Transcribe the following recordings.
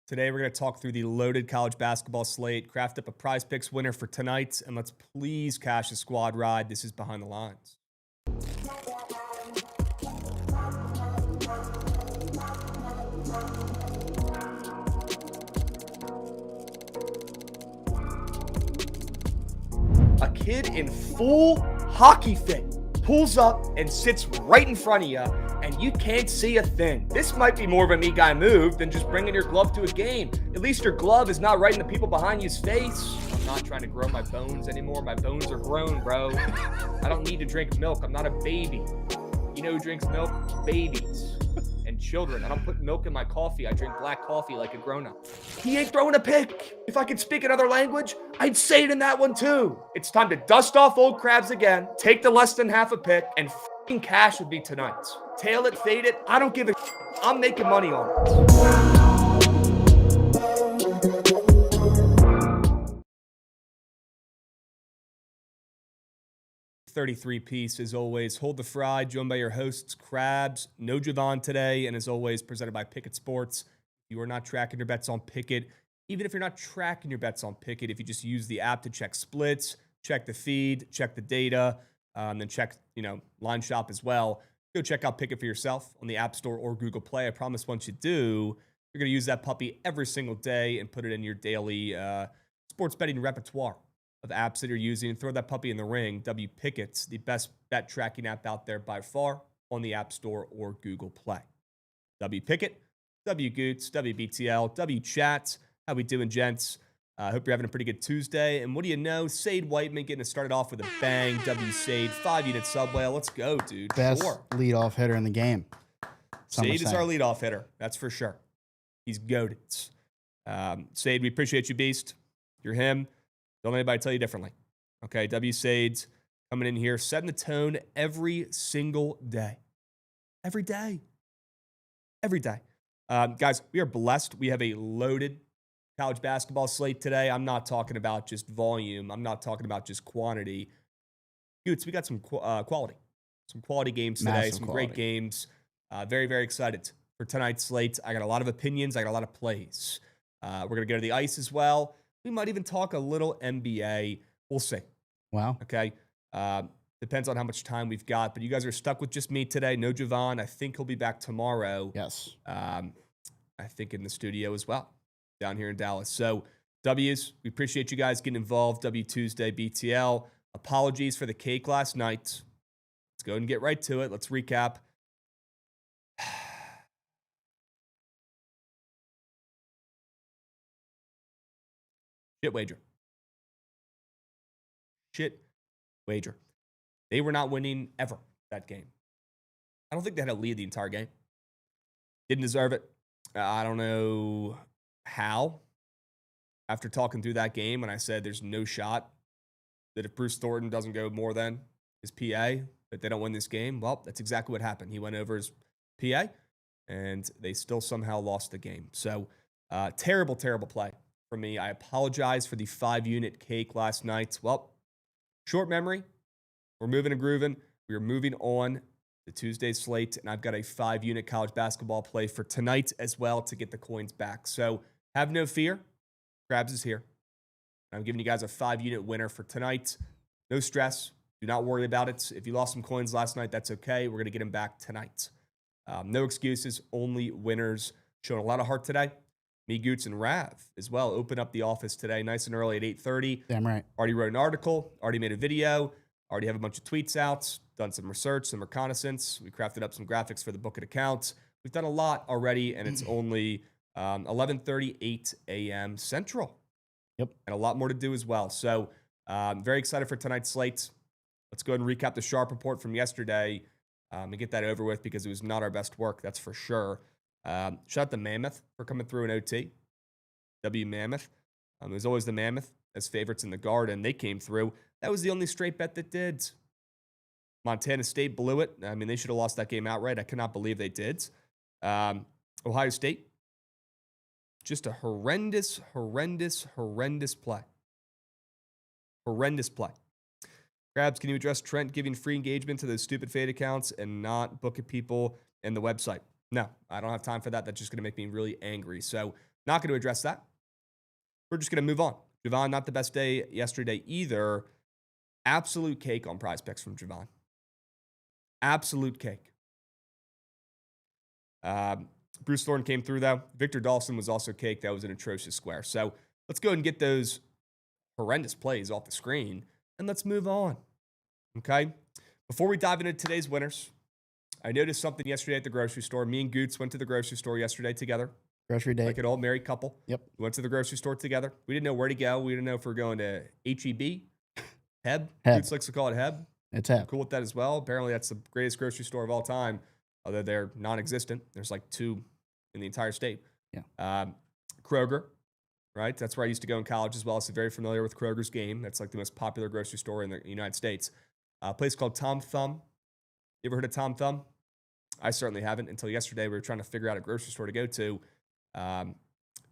Today, we're going to talk through the loaded college basketball slate, craft up a PrizePicks winner for tonight, and let's please cash a squad ride. This is Behind the Lines. A kid in full hockey fit pulls up and sits right in front of you, and you can't see a thing. This might be more of a me guy move than just bringing your glove to a game. At least your glove is not right in the people behind you's face. I'm not trying to grow my bones anymore. My bones are grown, bro. I don't need to drink milk. I'm not a baby. You know who drinks milk? Babies and children. I don't put milk in my coffee. I drink black coffee like a grown-up. He ain't throwing a pick. If I could speak another language, I'd say it in that one too. It's time to dust off old Krabs again, take the less than half a pick, and f***ing cash would be tonight. Tail it, fade it, I don't give a I'm making money on it. 33 piece, as always. Hold the fry, joined by your hosts, Krabs. No Jovan today, and as always, presented by Bookit Sports. If you are not tracking your bets on Bookit, even if you're not tracking your bets on Bookit, if you just use the app to check splits, check the feed, check the data, then check, line shop as well. Go check out Bookit for yourself on the App Store or Google Play. I promise once you do, you're going to use that puppy every single day and put it in your daily sports betting repertoire of apps that you're using, and throw that puppy in the ring. Bookit's the best bet tracking app out there by far on the App Store or Google Play. Bookit, Goots, WBTL, Chat. How we doing, gents? I hope you're having a pretty good Tuesday. And what do you know? Sade Whiteman getting us started off with a bang. Sade, 5-unit sub whale. Let's go, dude. Best leadoff hitter in the game. Sade is our leadoff hitter. That's for sure. He's goated. Sade, we appreciate you, beast. You're him. Don't let anybody tell you differently. Okay, Sade's coming in here, setting the tone every single day. Every day. Every day. Guys, we are blessed. We have a loaded college basketball slate today. I'm not talking about just volume. I'm not talking about just quantity. Dudes, we got some quality. Some quality games today. Massive some quality. Great games. Very, very excited for tonight's slate. I got a lot of opinions. I got a lot of plays. We're going to go to the ice as well. We might even talk a little NBA. We'll see. Wow. Okay. Depends on how much time we've got. But you guys are stuck with just me today. No Jovan. I think he'll be back tomorrow. Yes. I think in the studio as well, down here in Dallas. So, W's, we appreciate you guys getting involved. W Tuesday, BTL. Apologies for the cake last night. Let's go ahead and get right to it. Let's recap. Shit wager. Shit wager. They were not winning ever that game. I don't think they had a lead the entire game. Didn't deserve it. I don't know how. After talking through that game, when I said there's no shot that if Bruce Thornton doesn't go more than his PA, that they don't win this game, well, that's exactly what happened. He went over his PA, and they still somehow lost the game. So, terrible, terrible play for me. I apologize for the 5-unit cake last night. Well, short memory. We're moving and grooving. We are moving on the Tuesday slate, and I've got a 5-unit college basketball play for tonight as well to get the coins back. So have no fear. Krabs is here. I'm giving you guys a 5-unit winner for tonight. No stress. Do not worry about it. If you lost some coins last night, that's okay. We're going to get them back tonight. No excuses, only winners. Showing a lot of heart today. Me, Goots, and Rav as well. Open up the office today nice and early at 8:30. Damn right. Already wrote an article. Already made a video. Already have a bunch of tweets out. Done some research, some reconnaissance. We crafted up some graphics for the Bookit account. We've done a lot already, and it's only 11:38 a.m. Central. Yep. And a lot more to do as well. So I'm very excited for tonight's slate. Let's go ahead and recap the Sharp report from yesterday and get that over with because it was not our best work, that's for sure. Shout out to Mammoth for coming through in OT. W Mammoth. It was always the Mammoth as favorites in the Garden. They came through. That was the only straight bet that did. Montana State blew it. I mean, they should have lost that game outright. I cannot believe they did. Ohio State. Just a horrendous play. Horrendous play. Krabs, can you address Trent giving free engagement to those stupid fade accounts and not Bookit people and the website? No, I don't have time for that. That's just going to make me really angry. So Not going to address that. We're just going to move on. Jovan, not the best day yesterday either. Absolute cake on PrizePicks from Jovan. Absolute cake. Bruce Thorne came through, though. Victor Dawson was also cake. That was an atrocious square. So let's go ahead and get those horrendous plays off the screen, and let's move on. Okay? Before we dive into today's winners, I noticed something yesterday at the grocery store. Me and Goots went to the grocery store yesterday together. Grocery day. Like an old married couple. Yep. We went to the grocery store together. We didn't know where to go. We didn't know if we were going to HEB, Heb. Goots likes to call it Heb. It's Heb. I'm cool with that as well. Apparently, that's the greatest grocery store of all time, although they're non-existent. There's like 2 in the entire state. Yeah. Kroger, right? That's where I used to go in college as well. So very familiar with Kroger's game. That's like the most popular grocery store in the United States. A place called Tom Thumb. You ever heard of Tom Thumb? I certainly haven't until yesterday. We were trying to figure out a grocery store to go to.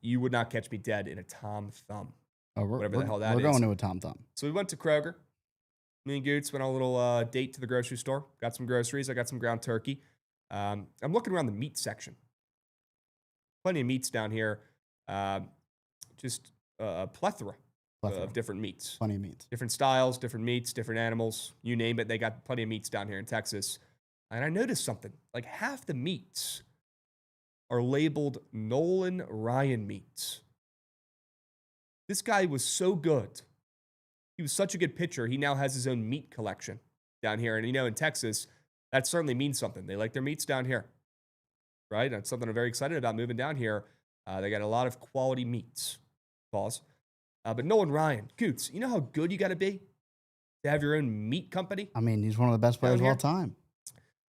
You would not catch me dead in a Tom Thumb. Oh, whatever the hell that is. We're going to a Tom Thumb. So we went to Kroger. Me and Goots went on a little date to the grocery store. Got some groceries. I got some ground turkey. I'm looking around the meat section. Plenty of meats down here. Just a plethora of different meats. Plenty of meats. Different styles, different meats, different animals. You name it. They got plenty of meats down here in Texas. And I noticed something. Like half the meats are labeled Nolan Ryan meats. This guy was so good. He was such a good pitcher. He now has his own meat collection down here. And, in Texas, that certainly means something. They like their meats down here, right? That's something I'm very excited about moving down here. They got a lot of quality meats. Pause. But Nolan Ryan, Goots, you know how good you got to be to have your own meat company? I mean, he's one of the best players of all time.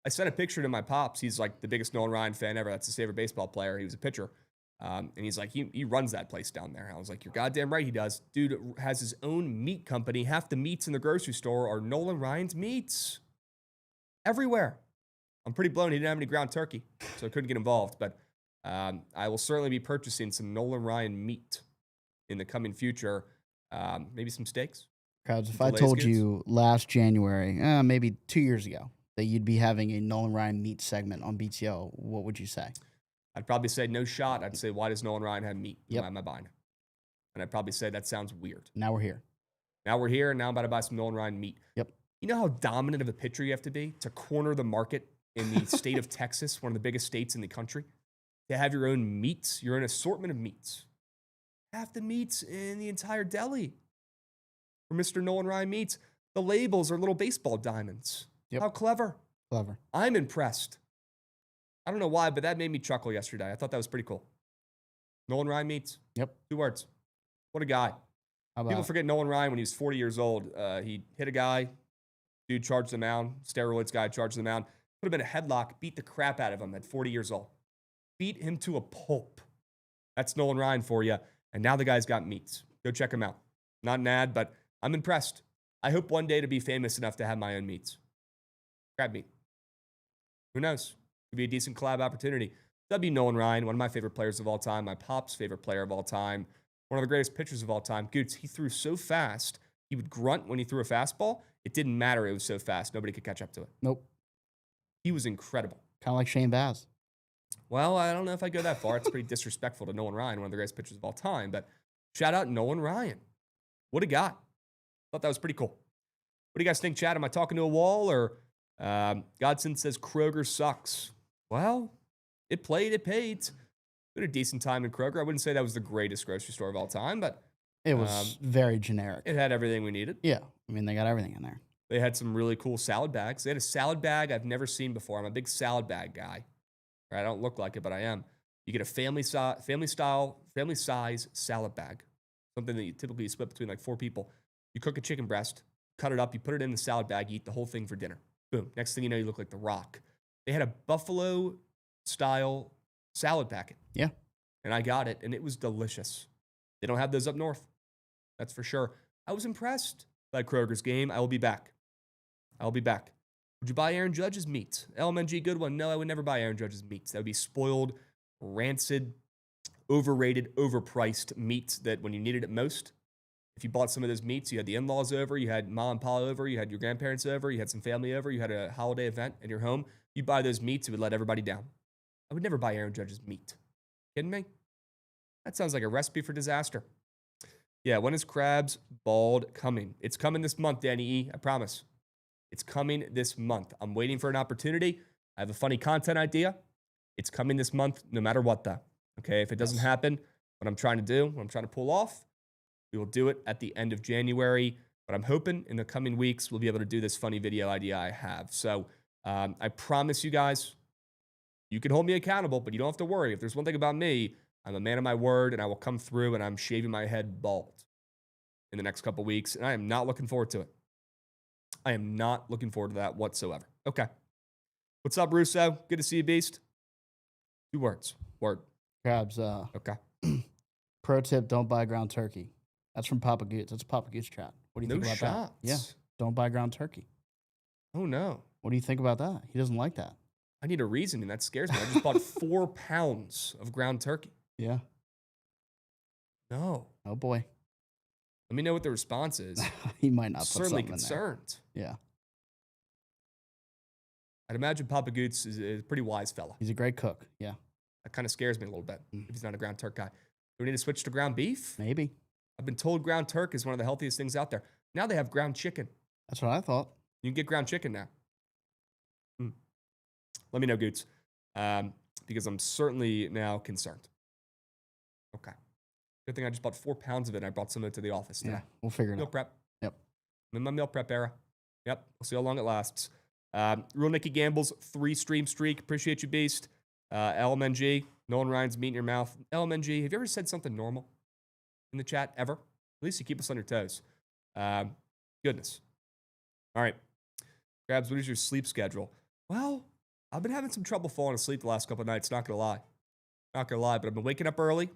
I sent a picture to my pops. He's like the biggest Nolan Ryan fan ever. That's his favorite baseball player. He was a pitcher. And he's like, he runs that place down there. I was like, you're goddamn right he does. Dude has his own meat company. Half the meats in the grocery store are Nolan Ryan's meats. Everywhere. I'm pretty blown. He didn't have any ground turkey, so I couldn't get involved. But I will certainly be purchasing some Nolan Ryan meat in the coming future. Maybe some steaks. Krabs, if I told you last January, maybe 2 years ago, that you'd be having a Nolan Ryan meat segment on BTO, what would you say? I'd probably say no shot. I'd say, why does Nolan Ryan have meat? Yep. Why am I buying it? And I'd probably say that sounds weird. Now we're here. Now we're here, and now I'm about to buy some Nolan Ryan meat. Yep. You know how dominant of a pitcher you have to be to corner the market in the state of Texas, one of the biggest states in the country, to have your own meats, your own assortment of meats. Half the meats in the entire deli for Mr. Nolan Ryan meats. The labels are little baseball diamonds. Yep. How clever. Clever. I'm impressed. I don't know why, but that made me chuckle yesterday. I thought that was pretty cool. Nolan Ryan meats. Yep. 2 words. What a guy. People forget Nolan Ryan when he was 40 years old. He hit a guy. Dude charged the mound. Steroids guy charged the mound. Put him in a headlock. Beat the crap out of him at 40 years old. Beat him to a pulp. That's Nolan Ryan for you. And now the guy's got meats. Go check him out. Not an ad, but I'm impressed. I hope one day to be famous enough to have my own meats. Crab meat. Who knows? Could be a decent collab opportunity. That'd be Nolan Ryan, one of my favorite players of all time. My pop's favorite player of all time. One of the greatest pitchers of all time. Goots, he threw so fast. He would grunt when he threw a fastball. It didn't matter. It was so fast. Nobody could catch up to it. Nope. He was incredible. Kind of like Shane Baz. Well, I don't know if I go that far. It's pretty disrespectful to Nolan Ryan, one of the greatest pitchers of all time. But shout out Nolan Ryan. What a guy. Thought that was pretty cool. What do you guys think, Chad? Am I talking to a wall? Or Godson says Kroger sucks. Well, it played, it paid. We had a decent time in Kroger. I wouldn't say that was the greatest grocery store of all time, but it was very generic. It had everything we needed. Yeah. I mean, they got everything in there. They had some really cool salad bags. They had a salad bag I've never seen before. I'm a big salad bag guy. Right? I don't look like it, but I am. You get a family size salad bag. Something that you typically split between like 4 people. You cook a chicken breast, cut it up, you put it in the salad bag, you eat the whole thing for dinner. Boom. Next thing you know, you look like The Rock. They had a buffalo-style salad packet. Yeah. And I got it, and it was delicious. They don't have those up north. That's for sure. I was impressed by Kroger's game. I will be back. I'll be back. Would you buy Aaron Judge's meat? LMNG, good one. No, I would never buy Aaron Judge's meats. That would be spoiled, rancid, overrated, overpriced meat that when you needed it most, if you bought some of those meats, you had the in-laws over, you had mom and pa over, you had your grandparents over, you had some family over, you had a holiday event in your home, you buy those meats, it would let everybody down. I would never buy Aaron Judge's meat. Kidding me? That sounds like a recipe for disaster. Yeah, when is Krabs Bald coming? It's coming this month, Danny E. I promise. It's coming this month. I'm waiting for an opportunity. I have a funny content idea. It's coming this month, no matter what, though. Okay, if it doesn't happen, what I'm trying to do, what I'm trying to pull off, we will do it at the end of January. But I'm hoping in the coming weeks, we'll be able to do this funny video idea I have. So I promise you guys, you can hold me accountable, but you don't have to worry. If there's one thing about me, I'm a man of my word, and I will come through, and I'm shaving my head bald in the next couple weeks, and I am not looking forward to it. I am not looking forward to that whatsoever. Okay. What's up, Russo? Good to see you, Beast. 2 words. Word. Krabs, Okay. pro tip, don't buy ground turkey. That's from Papa Goose. That's a Papa Goose chat. What do you think about shots. that? Yeah, don't buy ground turkey. Oh, no. What do you think about that? He doesn't like that. I need a reason, and that scares me. I just bought 4 pounds of ground turkey. Yeah. No. Oh, boy. Let me know what the response is. He might not put Certainly something concerned. in there. Yeah. I'd imagine Papa Goots is a pretty wise fella. He's a great cook. Yeah. That kind of scares me a little bit if he's not a ground turk guy. Do we need to switch to ground beef? Maybe. I've been told ground turk is one of the healthiest things out there. Now they have ground chicken. That's what I thought. You can get ground chicken now. Let me know, Goots, because I'm certainly now concerned. Okay. Good thing I just bought 4 pounds of it, and I brought some of it to the office today. Yeah, we'll figure it Meal out. prep. Yep. I'm in my meal prep era. Yep. We'll see how long it lasts. Real Nicky Gamble's 3-stream streak. Appreciate you, Beast. LMNG. Nolan Ryan's meat in your mouth. LMNG, have you ever said something normal in the chat ever? At least you keep us on your toes. Goodness. All right. Krabs, what is your sleep schedule? Well, I've been having some trouble falling asleep the last couple of nights, not going to lie. Not going to lie, but I've been waking up early.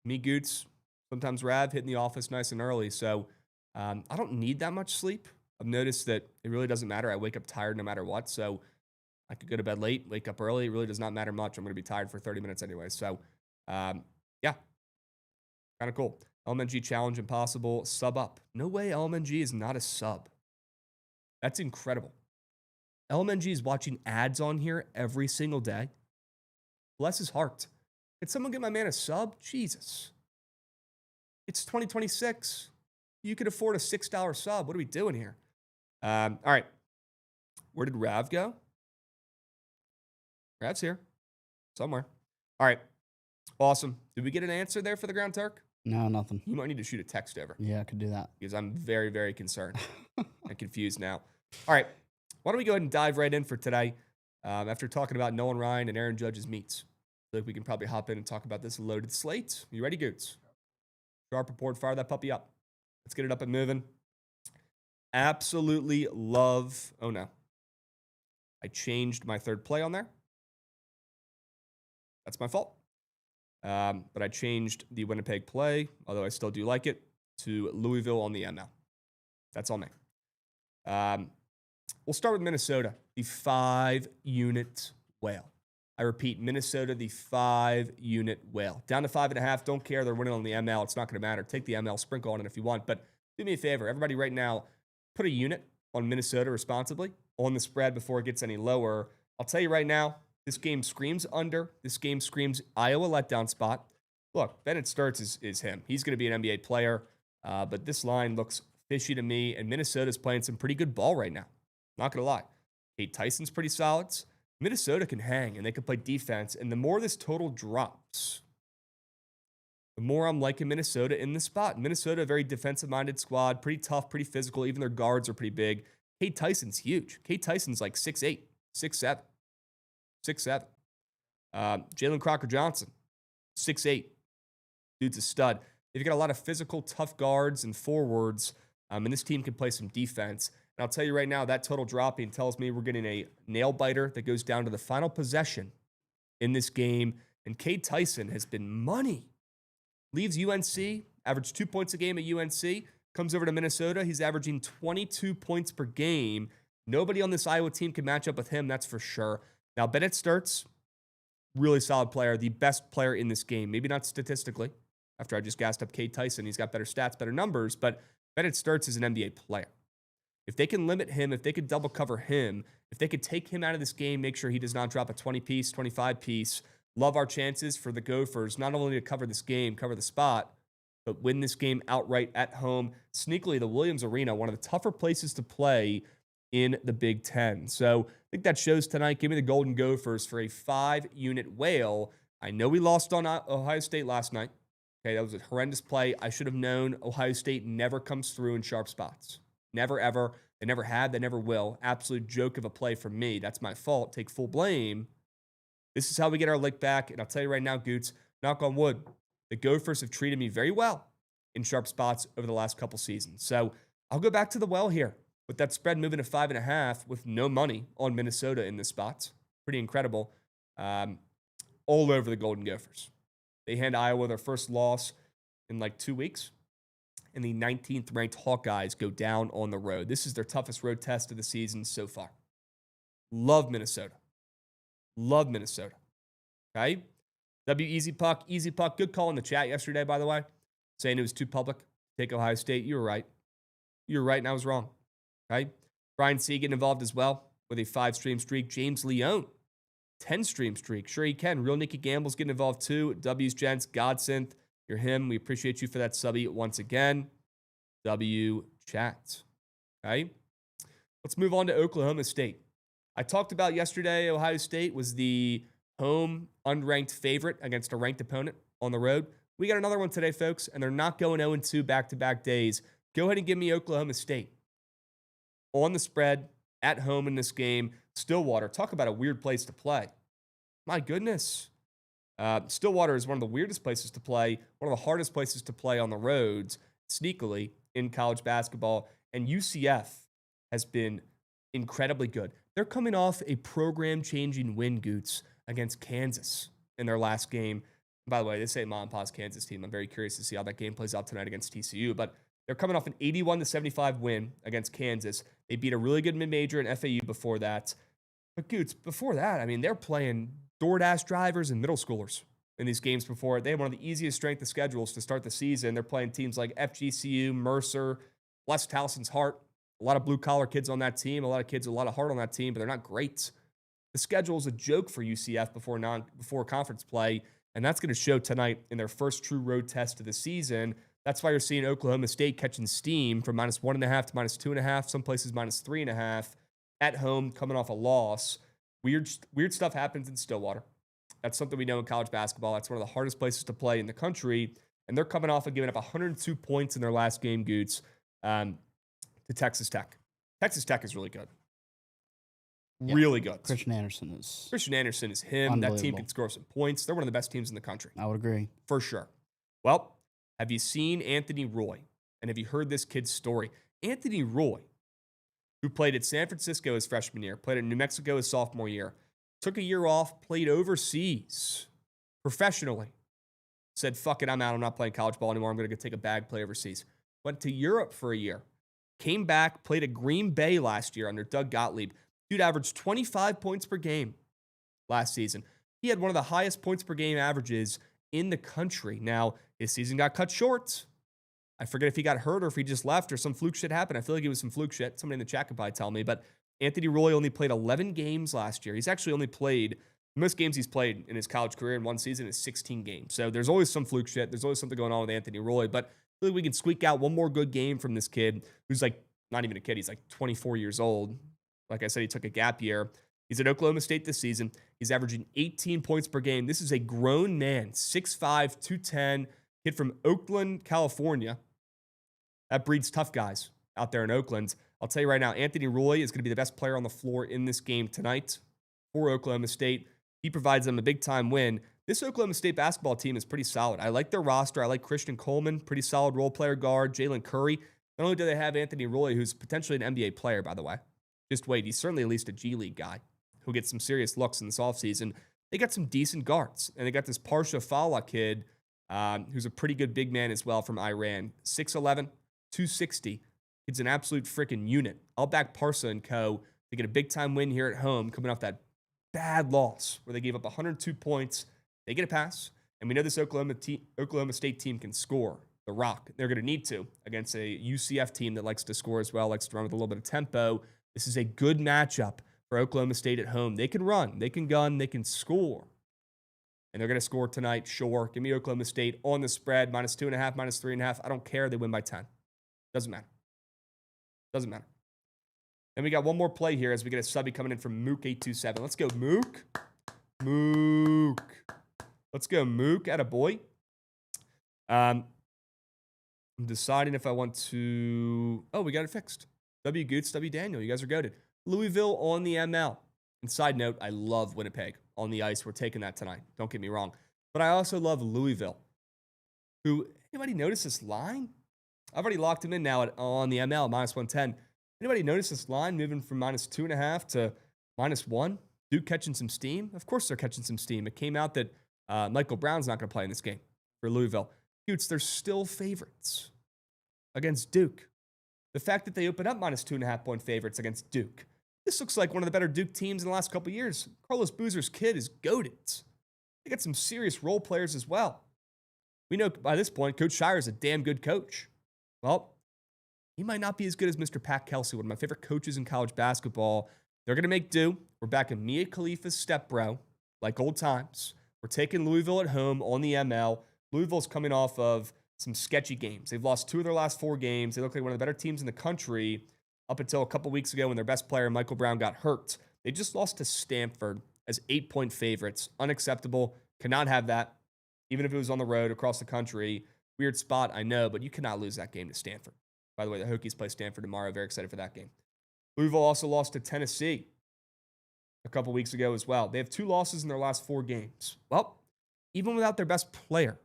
Me, Goots, sometimes Rav, hitting the office nice and early. So I don't need that much sleep. I've noticed that it really doesn't matter. I wake up tired no matter what. So I could go to bed late, wake up early. It really does not matter much. I'm going to be tired for 30 minutes anyway. So, yeah, kind of cool. LMNG Challenge Impossible, sub up. No way LMNG is not a sub. That's incredible. LMNG is watching ads on here every single day. Bless his heart. Can someone get my man a sub? Jesus. It's 2026. You could afford a $6 sub. What are we doing here? All right. Where did Rav go? Rav's here. Somewhere. All right. Awesome. Did we get an answer there for the ground turk? No, nothing. You might need to shoot a text over. Yeah, I could do that. Because I'm very, very concerned and confused now. All right. Why don't we go ahead and dive right in for today after talking about Nolan Ryan and Aaron Judge's meets. I think we can probably hop in and talk about this loaded slate. You ready, Goots? Sharp report, fire that puppy up. Let's get it up and moving. Absolutely love. Oh, no. I changed my third play on there. That's my fault. But I changed the Winnipeg play, although I still do like it, to Louisville on the ML. That's on me. We'll start with Minnesota, the 5-unit whale. I repeat, Minnesota, the 5-unit whale. Down to 5.5. Don't care. They're winning on the ML. It's not going to matter. Take the ML, sprinkle on it if you want. But do me a favor. Everybody right now, put a unit on Minnesota responsibly on the spread before it gets any lower. I'll tell you right now, this game screams under. This game screams Iowa letdown spot. Look, Bennett Sturts is him. He's going to be an NBA player. But this line looks fishy to me. And Minnesota's playing some pretty good ball right now. Not going to lie. Kate Tyson's pretty solid. Minnesota can hang, and they can play defense. And the more this total drops, the more I'm liking Minnesota in this spot. Minnesota, a very defensive-minded squad, pretty tough, pretty physical. Even their guards are pretty big. Kate Tyson's huge. Kate Tyson's like 6'8", 6'7", 6'7". Jalen Crocker-Johnson, 6'8". Dude's a stud. They've got a lot of physical, tough guards and forwards, and this team can play some defense. And I'll tell you right now, that total dropping tells me we're getting a nail-biter that goes down to the final possession in this game. And Kate Tyson has been money. Leaves UNC, averaged 2 points a game at UNC, comes over to Minnesota. He's averaging 22 points per game. Nobody on this Iowa team can match up with him, that's for sure. Now, Bennett Sturts, really solid player, the best player in this game. Maybe not statistically. After I just gassed up Kate Tyson, he's got better stats, better numbers, but Bennett Sturts is an NBA player. If they can limit him, if they could double cover him, if they could take him out of this game, make sure he does not drop a 20-piece, 25-piece, Love our chances for the Gophers, not only to cover this game, cover the spot, but win this game outright at home. Sneakily, the Williams Arena, one of the tougher places to play in the Big Ten. So I think that shows tonight. Give me the Golden Gophers for a 5-unit whale. I know we lost on Ohio State last night. Okay, that was a horrendous play. I should have known Ohio State never comes through in sharp spots. Never, ever. They never have. They never will. Absolute joke of a play from me. That's my fault. Take full blame. This is how we get our lick back. And I'll tell you right now, Goots, knock on wood, the Gophers have treated me very well in sharp spots over the last couple seasons. So I'll go back to the well here with that spread moving to 5.5 with no money on Minnesota in this spot. Pretty incredible. All over the Golden Gophers. They hand Iowa their first loss in like 2 weeks. And the 19th ranked Hawkeyes go down on the road. This is their toughest road test of the season so far. Love Minnesota. Love Minnesota. Okay? W Easy Puck. Easy Puck. Good call in the chat yesterday, by the way. Saying it was too public. Take Ohio State. You were right. You were right and I was wrong. Okay? Brian C. getting involved as well with a 5-stream streak. James Leone. 10-stream streak. Sure he can. Real Nicky Gamble's getting involved too. W's Gents. Godsynth. You're him. We appreciate you for that subby once again. W chat. Okay? Let's move on to Oklahoma State. I talked about yesterday, Ohio State was the home unranked favorite against a ranked opponent on the road. We got another one today, folks, and they're not going 0-2 back-to-back days. Go ahead and give me Oklahoma State on the spread at home in this game. Stillwater, talk about a weird place to play. My goodness. Stillwater is one of the weirdest places to play, one of the hardest places to play on the roads, sneakily, in college basketball. And UCF has been incredibly good. They're coming off a program-changing win, Goots, against Kansas in their last game. By the way, this ain't Mom and Pa's Kansas team. I'm very curious to see how that game plays out tonight against TCU. But they're coming off an 81-75 win against Kansas. They beat a really good mid-major in FAU before that. But, Goots, before that, I mean, they're playing DoorDash drivers and middle schoolers in these games before. They had one of the easiest strength of schedules to start the season. They're playing teams like FGCU, Mercer, bless Towson's heart. A lot of blue-collar kids on that team. A lot of kids with a lot of heart on that team, but they're not great. The schedule is a joke for UCF before conference play, and that's going to show tonight in their first true road test of the season. That's why you're seeing Oklahoma State catching steam from -1.5 to -2.5, some places -3.5 at home, coming off a loss. Weird stuff happens in Stillwater. That's something we know in college basketball. That's one of the hardest places to play in the country, and they're coming off of giving up 102 points in their last game, Goots, to Texas Tech. Texas Tech is really good. Yeah. Really good. Christian Anderson is him. That team can score some points. They're one of the best teams in the country. I would agree. For sure. Well, have you seen Anthony Roy? And have you heard this kid's story? Anthony Roy, who played at San Francisco his freshman year, played at New Mexico his sophomore year, took a year off, played overseas professionally, said, fuck it, I'm out. I'm not playing college ball anymore. I'm going to go take a bag, play overseas. Went to Europe for a year. Came back, played at Green Bay last year under Doug Gottlieb. Dude averaged 25 points per game last season. He had one of the highest points per game averages in the country. Now, his season got cut short. I forget if he got hurt or if he just left or some fluke shit happened. I feel like it was some fluke shit. Somebody in the chat could probably tell me. But Anthony Roy only played 11 games last year. He's actually only played, most games he's played in his college career in one season is 16 games. So there's always some fluke shit. There's always something going on with Anthony Roy. But I feel like we can squeak out one more good game from this kid who's like, not even a kid. He's like 24 years old. Like I said, he took a gap year. He's at Oklahoma State this season. He's averaging 18 points per game. This is a grown man, 6'5", 210, kid from Oakland, California. That breeds tough guys out there in Oakland. I'll tell you right now, Anthony Roy is going to be the best player on the floor in this game tonight for Oklahoma State. He provides them a big-time win. This Oklahoma State basketball team is pretty solid. I like their roster. I like Christian Coleman, pretty solid role player guard. Jalen Curry. Not only do they have Anthony Roy, who's potentially an NBA player, by the way. Just wait, he's certainly at least a G League guy who'll get some serious looks in this offseason. They got some decent guards, and they got this Parsha Fala kid who's a pretty good big man as well from Iran. 6'11", 260. He's an absolute freaking unit. I'll back Parsa and co. to get a big-time win here at home coming off that bad loss where they gave up 102 points. They get a pass, and we know this Oklahoma State team can score the rock. They're going to need to against a UCF team that likes to score as well, likes to run with a little bit of tempo. This is a good matchup for Oklahoma State at home. They can run, they can gun, they can score. and they're going to score tonight, sure. Give me Oklahoma State on the spread, -2.5, -3.5. I don't care. They win by 10. Doesn't matter. Doesn't matter. And we got one more play here as we get a subby coming in from Mook827. Let's go, Mook. Mook. Let's go, Mook. Attaboy. I'm deciding if I want to... Oh, we got it fixed. W. Goots, W. Daniel. You guys are goated. Louisville on the ML. And side note, I love Winnipeg on the ice. We're taking that tonight. Don't get me wrong. But I also love Louisville. Anybody notice this line? I've already locked him in now on the ML, -110. Anybody notice this line moving from -2.5 to -1? Duke catching some steam? Of course they're catching some steam. It came out that Michael Brown's not going to play in this game for Louisville. Dudes, they're still favorites against Duke. The fact that they open up -2.5 point favorites against Duke. This looks like one of the better Duke teams in the last couple of years. Carlos Boozer's kid is goated. They got some serious role players as well. We know by this point, Coach Shire is a damn good coach. Well, he might not be as good as Mr. Pat Kelsey, one of my favorite coaches in college basketball. They're going to make do. We're back in Mia Khalifa's step, bro, like old times. We're taking Louisville at home on the ML. Louisville's coming off of some sketchy games. They've lost 2 of their last 4 games. They look like one of the better teams in the country up until a couple weeks ago when their best player, Michael Brown, got hurt. They just lost to Stanford as 8-point favorites. Unacceptable. Cannot have that, even if it was on the road across the country. Weird spot, I know, but you cannot lose that game to Stanford. By the way, the Hokies play Stanford tomorrow. Very excited for that game. Louisville also lost to Tennessee a couple weeks ago as well. They have 2 losses in their last 4 games. Well, even without their best player,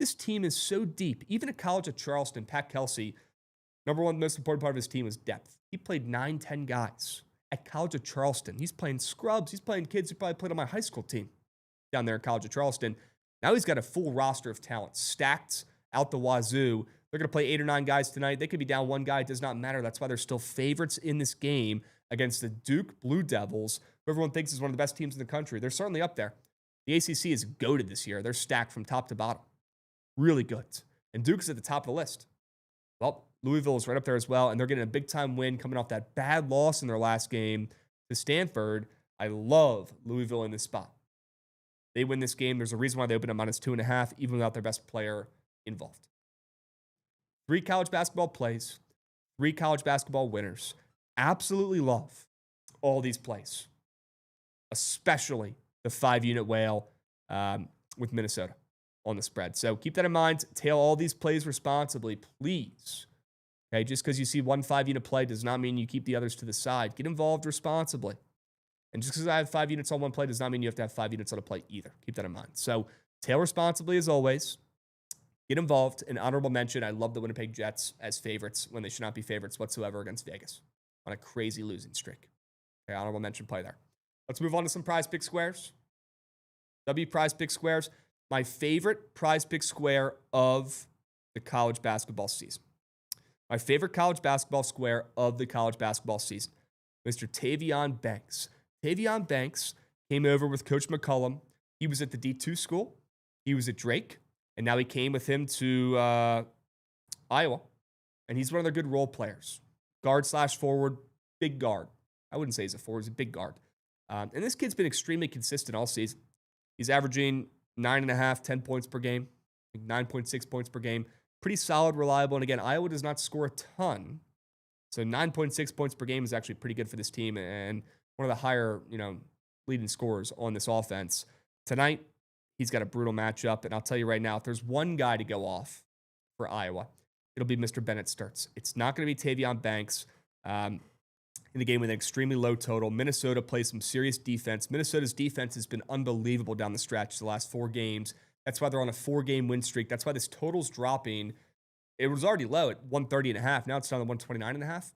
this team is so deep. Even at college at Charleston, Pat Kelsey, number one most important part of his team was depth. He played 9-10 guys. At college at Charleston, he's playing scrubs. He's playing kids who probably played on my high school team down there at college at Charleston. Now he's got a full roster of talent stacked out the wazoo. They're going to play 8 or 9 guys tonight. They could be down 1 guy. It does not matter. That's why they're still favorites in this game against the Duke Blue Devils, who everyone thinks is one of the best teams in the country. They're certainly up there. The ACC is goated this year. They're stacked from top to bottom. Really good. And Duke's at the top of the list. Well, Louisville is right up there as well, and they're getting a big-time win coming off that bad loss in their last game to Stanford. I love Louisville in this spot. They win this game. There's a reason why they open up -2.5, even without their best player involved. 3 college basketball plays, 3 college basketball winners. Absolutely love all these plays, especially the 5-unit whale with Minnesota on the spread. So keep that in mind. Tail all these plays responsibly, please. Okay, just because you see one 5-unit play does not mean you keep the others to the side. Get involved responsibly. And just because I have 5 units on one play does not mean you have to have 5 units on a play either. Keep that in mind. So tail responsibly as always. Get involved. An honorable mention, I love the Winnipeg Jets as favorites when they should not be favorites whatsoever against Vegas on a crazy losing streak. Okay, honorable mention play there. Let's move on to some PrizePicks squares. PrizePicks squares. My favorite PrizePicks square of the college basketball season. My favorite college basketball square of the college basketball season. Mr. Tavion Banks. Tavion Banks came over with Coach McCullum. He was at the D2 school. He was at Drake. And now he came with him to Iowa. And he's one of their good role players. Guard/forward, big guard. I wouldn't say he's a forward, he's a big guard. And this kid's been extremely consistent all season. He's averaging 9.5, 10 points per game, 9.6 points per game. Pretty solid, reliable. And again, Iowa does not score a ton. So 9.6 points per game is actually pretty good for this team and one of the higher, leading scorers on this offense. Tonight, he's got a brutal matchup. And I'll tell you right now, if there's one guy to go off for Iowa, it'll be Mr. Bennett Sturts. It's not going to be Tavion Banks in the game with an extremely low total. Minnesota plays some serious defense. Minnesota's defense has been unbelievable down the stretch the last 4 games. That's why they're on a 4-game win streak. That's why this total's dropping. It was already low at 130.5. Now it's down to 129.5.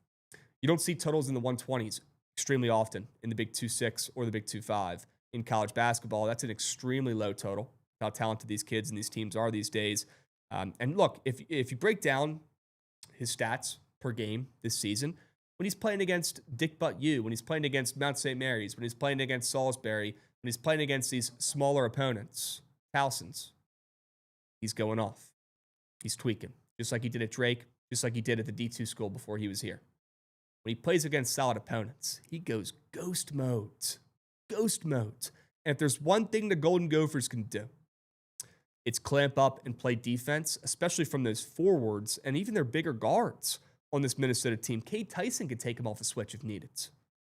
You don't see totals in the 120s extremely often in the Big 2-6 or the Big 2-5 in college basketball. That's an extremely low total. How talented these kids and these teams are these days. And look, if you break down his stats per game this season, when he's playing against Dick Butt U, when he's playing against Mount St. Mary's, when he's playing against Salisbury, when he's playing against these smaller opponents, Towson's, he's going off. He's tweaking. Just like he did at Drake, just like he did at the D2 school before he was here. When he plays against solid opponents, he goes ghost mode. Ghost mode. And if there's one thing the Golden Gophers can do, it's clamp up and play defense, especially from those forwards and even their bigger guards on this Minnesota team. Cade Tyson could take him off a switch if needed.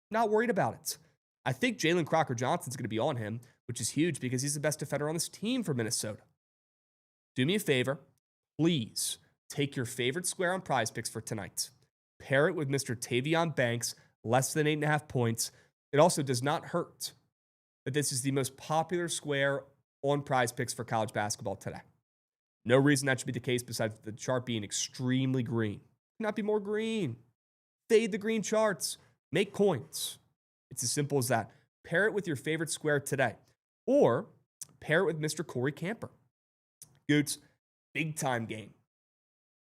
Not worried about it. I think Jalen Crocker-Johnson's going to be on him, which is huge because he's the best defender on this team for Minnesota. Do me a favor. Please take your favorite square on PrizePicks for tonight. Pair it with Mr. Tavion Banks, less than 8.5 points. It also does not hurt that this is the most popular square on PrizePicks for college basketball today. No reason that should be the case besides the chart being extremely green. Could not be more green. Fade the green charts. Make coins. It's as simple as that. Pair it with your favorite square today. Or pair it with Mr. Corey Camper. Goots, big time game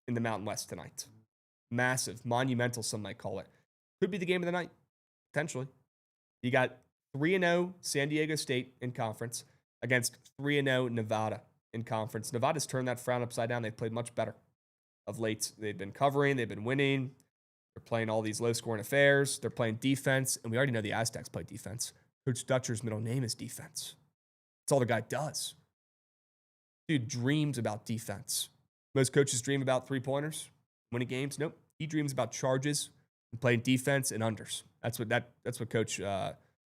in the Mountain West tonight. Massive, monumental, some might call it. Could be the game of the night, potentially. You got 3-0 San Diego State in conference against 3-0 Nevada in conference. Nevada's turned that frown upside down. They've played much better of late. They've been covering. They've been winning. They're playing all these low-scoring affairs. They're playing defense, and we already know the Aztecs play defense. Coach Dutcher's middle name is defense. That's all the guy does. Dude dreams about defense. Most coaches dream about three-pointers, winning games. Nope. He dreams about charges and playing defense and unders. That's what Coach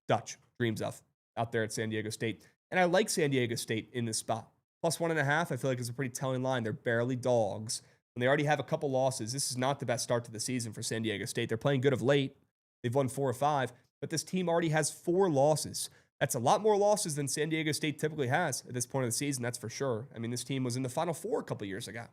Dutch dreams of out there at San Diego State. And I like San Diego State in this spot. Plus 1.5, I feel like is a pretty telling line. They're barely dogs. And they already have a couple losses. This is not the best start to the season for San Diego State. They're playing good of late. They've won 4 or 5, but this team already has 4 losses. That's a lot more losses than San Diego State typically has at this point of the season, that's for sure. I mean, this team was in the Final Four a couple years ago.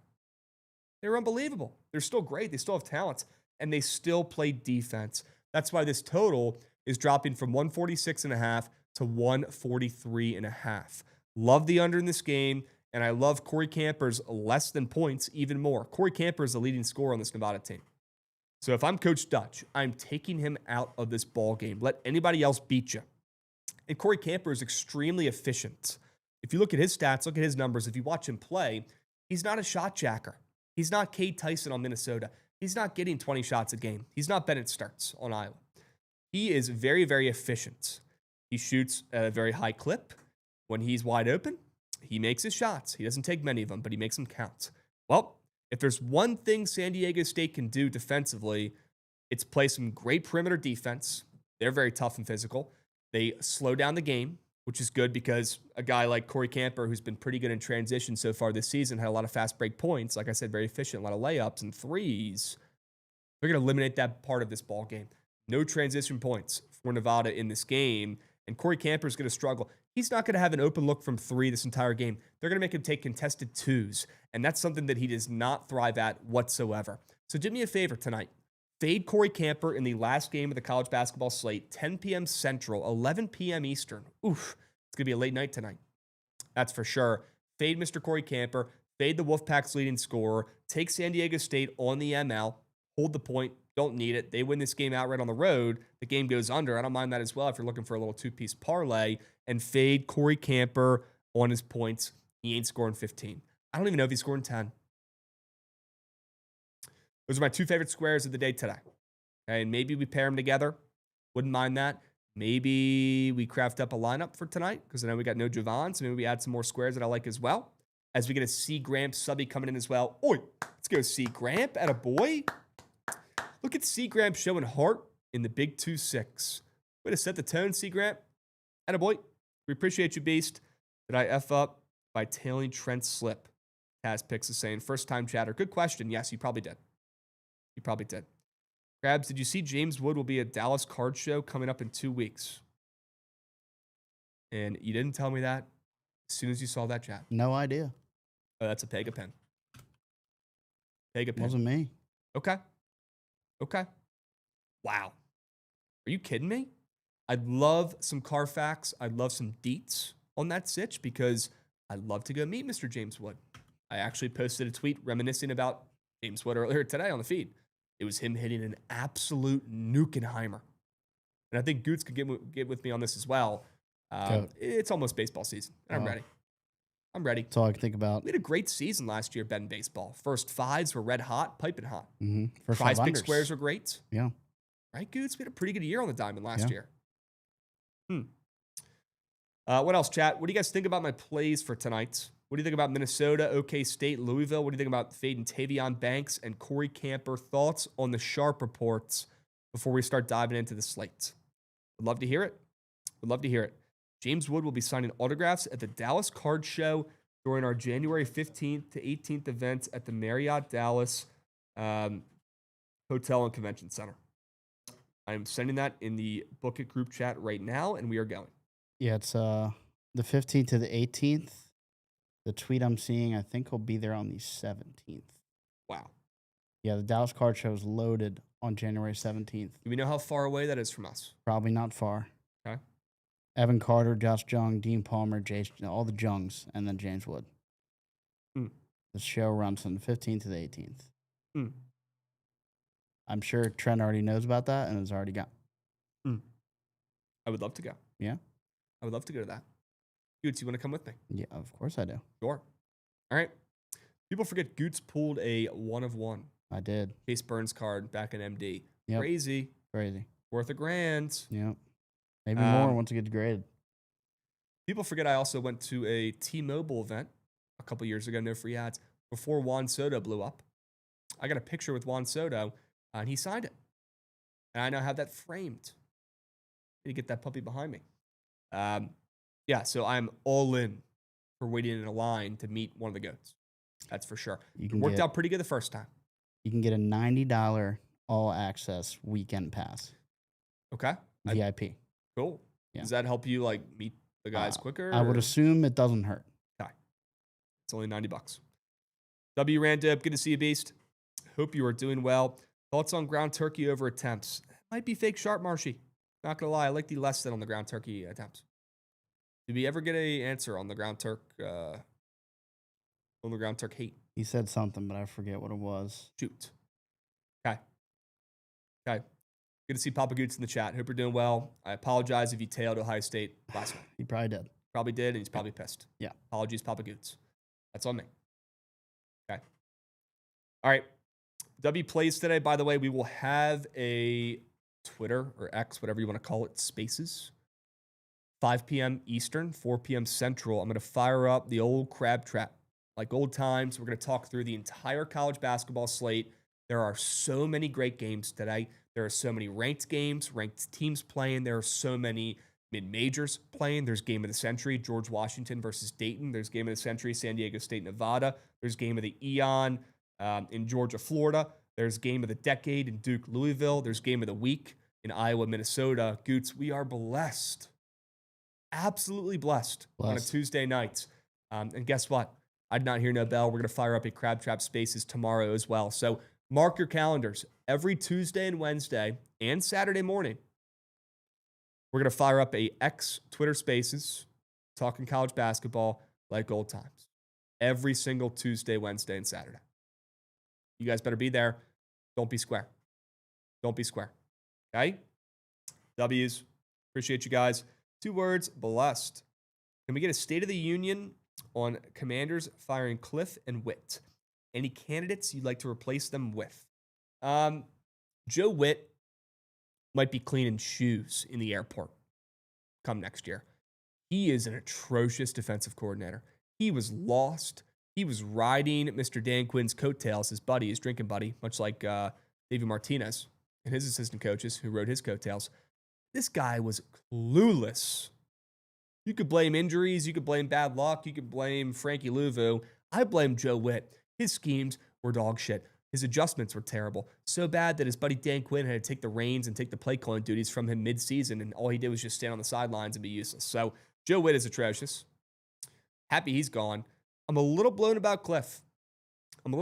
They were unbelievable. They're still great. They still have talent, and they still play defense. That's why this total is dropping from 146.5 to 143.5. Love the under in this game, and I love Corey Camper's less than points even more. Corey Camper is the leading scorer on this Nevada team. So if I'm Coach Dutch, I'm taking him out of this ball game. Let anybody else beat you. And Corey Camper is extremely efficient. If you look at his stats, look at his numbers. If you watch him play, he's not a shot jacker. He's not Cade Tyson on Minnesota. He's not getting 20 shots a game. He's not Bennett Starks on Iowa. He is very, very efficient. He shoots at a very high clip. When he's wide open, he makes his shots. He doesn't take many of them, but he makes them count. Well, if there's one thing San Diego State can do defensively, it's play some great perimeter defense. They're very tough and physical. They slow down the game, which is good because a guy like Corey Camper, who's been pretty good in transition so far this season, had a lot of fast break points. Like I said, very efficient, a lot of layups and threes. They're going to eliminate that part of this ball game. No transition points for Nevada in this game, and Corey Camper is going to struggle. He's not going to have an open look from 3 this entire game. They're going to make him take contested 2s, and that's something that he does not thrive at whatsoever. So do me a favor tonight. Fade Corey Camper in the last game of the college basketball slate, 10 p.m. Central, 11 p.m. Eastern. Oof, it's going to be a late night tonight. That's for sure. Fade Mr. Corey Camper. Fade the Wolfpack's leading scorer. Take San Diego State on the ML. Hold the point. Don't need it. They win this game outright on the road. The game goes under. I don't mind that as well if you're looking for a little 2-piece parlay. And fade Corey Camper on his points. He ain't scoring 15. I don't even know if he's scoring 10. Those are my 2 favorite squares of the day today. Okay, and maybe we pair them together. Wouldn't mind that. Maybe we craft up a lineup for tonight because I know we got no Jovan, so maybe we add some more squares that I like as well. As we get a C. Gramp subby coming in as well. Oi, let's go C. Gramp at a boy. Look at C. Gramp showing heart in the big 2-6. Way to set the tone, C. Gramp. At a boy. We appreciate you, Beast. Did I F up by tailing Trent's slip? PrizePicks is saying, first time chatter. Good question. Yes, you probably did. You probably did. Krabs, did you see James Wood will be at Dallas Card Show coming up in 2 weeks? And you didn't tell me that as soon as you saw that chat. No idea. Oh, that's a Pega pen. Pega pen. Wasn't me. Okay. Wow. Are you kidding me? I'd love some Carfax. I'd love some deets on that sitch because I'd love to go meet Mr. James Wood. I actually posted a tweet reminiscing about James Wood earlier today on the feed. It was him hitting an absolute Nukenheimer. And I think Goots could get with me on this as well. It's almost baseball season, and I'm ready. I'm ready. That's all I can think about. We had a great season last year betting baseball. First 5s were red hot, piping hot. First 5 PrizePicks unders. squares were great. Yeah. Right, Goots? We had a pretty good year on the diamond last year. What else, chat? What do you guys think about my plays for tonight? What do you think about Minnesota, OK State, Louisville? What do you think about fading Tavion Banks and Corey Camper? Thoughts on the Sharp reports before we start diving into the slate? Would love to hear it. Would love to hear it. James Wood will be signing autographs at the Dallas Card Show during our January 15th to 18th event at the Marriott Dallas Hotel and Convention Center. I am sending that in the Bookit group chat right now, and we are going. Yeah, it's the 15th to the 18th. The tweet I'm seeing, I think he'll be there on the 17th. Wow. Yeah, the Dallas Card Show is loaded on January 17th. Do we know how far away that is from us? Probably not far. Okay. Evan Carter, Josh Jung, Dean Palmer, all the Jungs, and then James Wood. The show runs from the 15th to the 18th. I'm sure Trent already knows about that and has already gone. I would love to go. Yeah? I would love to go to that. Goots, you want to come with me? Yeah, of course I do. Sure. All right. People forget Goots pulled a 1 of 1. I did. Chase Burns card back in MD. Yep. Crazy. Worth $1,000. Yep. Maybe more once it gets graded. People forget I also went to a T-Mobile event a couple years ago, no free ads, before Juan Soto blew up. I got a picture with Juan Soto, and he signed it. And I now have that framed. Need to get that puppy behind me. Yeah, so I'm all in for waiting in a line to meet one of the GOATs. That's for sure. It worked out pretty good the first time. You can get a $90 all-access weekend pass. Okay. VIP. Cool. Yeah. Does that help you, like, meet the guys quicker? I would assume it doesn't hurt. Okay. It's only $90. W. Randip, good to see you, Beast. Hope you are doing well. Thoughts on ground turkey over attempts? Might be fake sharp, Marshy. Not going to lie. I like the less than on the ground turkey attempts. Did we ever get an answer on the ground turk hate? He said something, but I forget what it was. Shoot. Okay. Good to see Papa Goots in the chat. Hope you're doing well. I apologize if you tailed Ohio State last night. He probably did. Probably did, and he's probably pissed. Yeah. Apologies, Papa Goots. That's on me. Okay. All right. W plays today. By the way, we will have a Twitter or X, whatever you want to call it, Spaces. 5 p.m. Eastern, 4 p.m. Central. I'm going to fire up the old crab trap. Like old times, we're going to talk through the entire college basketball slate. There are so many great games today. There are so many ranked games, ranked teams playing. There are so many mid-majors playing. There's game of the century, George Washington versus Dayton. There's game of the century, San Diego State, Nevada. There's game of the Eon in Georgia, Florida. There's game of the decade in Duke, Louisville. There's game of the week in Iowa, Minnesota. Goots, we are blessed. Absolutely blessed. On a Tuesday night. And guess what? I did not hear no bell. We're going to fire up a Crab Trap Spaces tomorrow as well. So mark your calendars. Every Tuesday and Wednesday and Saturday morning, we're going to fire up a X Twitter Spaces, talking college basketball like old times. Every single Tuesday, Wednesday, and Saturday. You guys better be there. Don't be square. Don't be square. Okay? W's. Appreciate you guys. 2 words, blessed. Can we get a State of the Union on Commanders firing Cliff and Witt? Any candidates you'd like to replace them with? Joe Witt might be cleaning shoes in the airport come next year. He is an atrocious defensive coordinator. He was lost. He was riding Mr. Dan Quinn's coattails, his buddy, his drinking buddy, much like David Martinez and his assistant coaches who rode his coattails. This guy was clueless. You could blame injuries. You could blame bad luck. You could blame Frankie Louvu. I blame Joe Witt. His schemes were dog shit. His adjustments were terrible. So bad that his buddy Dan Quinn had to take the reins and take the play calling duties from him mid-season, and all he did was just stand on the sidelines and be useless. So Joe Witt is atrocious. Happy he's gone. I'm a little blown about Cliff. What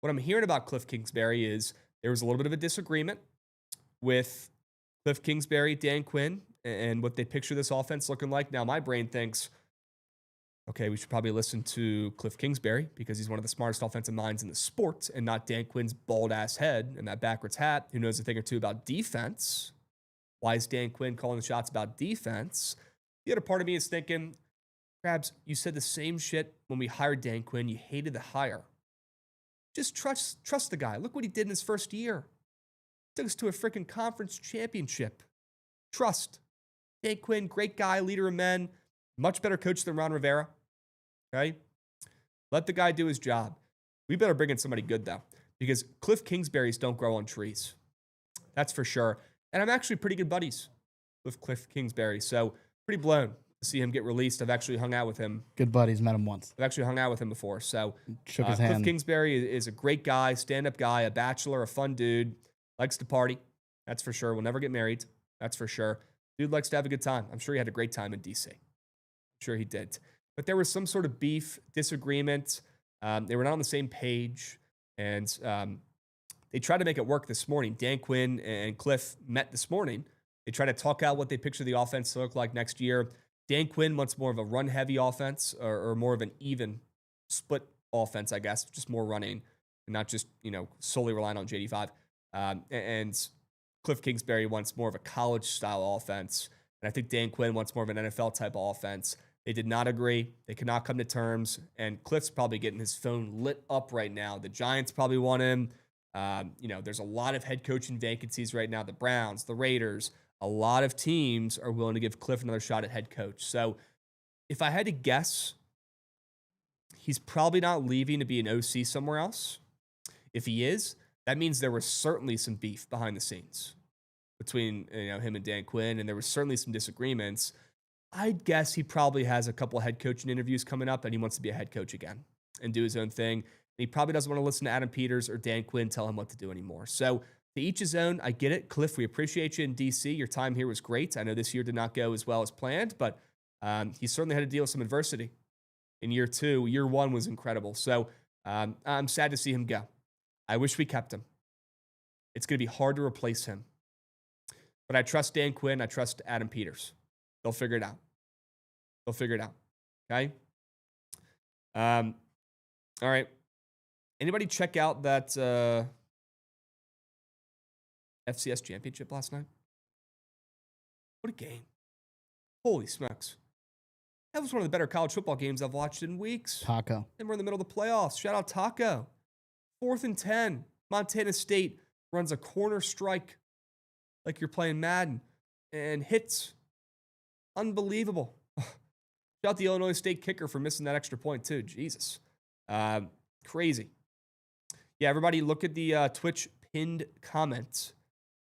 I'm hearing about Cliff Kingsbury is there was a little bit of a disagreement with Cliff Kingsbury, Dan Quinn, and what they picture this offense looking like. Now, my brain thinks, okay, we should probably listen to Cliff Kingsbury because he's one of the smartest offensive minds in the sport and not Dan Quinn's bald-ass head and that backwards hat who knows a thing or two about defense. Why is Dan Quinn calling the shots about defense? The other part of me is thinking, Krabs, you said the same shit when we hired Dan Quinn. You hated the hire. Just trust the guy. Look what he did in his first year. Took us to a freaking conference championship. Trust. Dan Quinn, great guy, leader of men, much better coach than Ron Rivera. Okay? Let the guy do his job. We better bring in somebody good, though, because Cliff Kingsbury's don't grow on trees. That's for sure. And I'm actually pretty good buddies with Cliff Kingsbury, so pretty blown to see him get released. I've actually hung out with him. Good buddies, met him once. I've actually hung out with him before. So shook his hand. Cliff Kingsbury is a great guy, stand-up guy, a bachelor, a fun dude, likes to party. That's for sure. Will never get married. That's for sure. Dude likes to have a good time. I'm sure he had a great time in D.C. I'm sure he did. But there was some sort of beef, disagreement. They were not on the same page. And they tried to make it work this morning. Dan Quinn and Cliff met this morning. They tried to talk out what they picture the offense to look like next year. Dan Quinn wants more of a run-heavy offense or more of an even split offense, I guess, just more running and not just, solely relying on JD5. And Cliff Kingsbury wants more of a college-style offense. And I think Dan Quinn wants more of an NFL-type offense. They did not agree. They could not come to terms. And Cliff's probably getting his phone lit up right now. The Giants probably want him. There's a lot of head coaching vacancies right now. The Browns, the Raiders, a lot of teams are willing to give Cliff another shot at head coach. So if I had to guess, he's probably not leaving to be an OC somewhere else. If he is, that means there was certainly some beef behind the scenes between him and Dan Quinn, and there was certainly some disagreements. I'd guess he probably has a couple head coaching interviews coming up, and he wants to be a head coach again and do his own thing. And he probably doesn't want to listen to Adam Peters or Dan Quinn tell him what to do anymore. So to each his own. I get it. Cliff, we appreciate you in D.C. Your time here was great. I know this year did not go as well as planned, but he certainly had to deal with some adversity in year 2. Year 1 was incredible. So I'm sad to see him go. I wish we kept him. It's going to be hard to replace him. But I trust Dan Quinn. I trust Adam Peters. They'll figure it out. They'll figure it out. Okay? All right. Anybody check out that FCS championship last night? What a game. Holy smokes. That was one of the better college football games I've watched in weeks. Taco. And we're in the middle of the playoffs. Shout out Taco. 4th and 10. Montana State runs a corner strike like you're playing Madden and hits. Unbelievable. Shout out the Illinois State kicker for missing that extra point too. Jesus. Crazy. Yeah, everybody look at the Twitch pinned comments.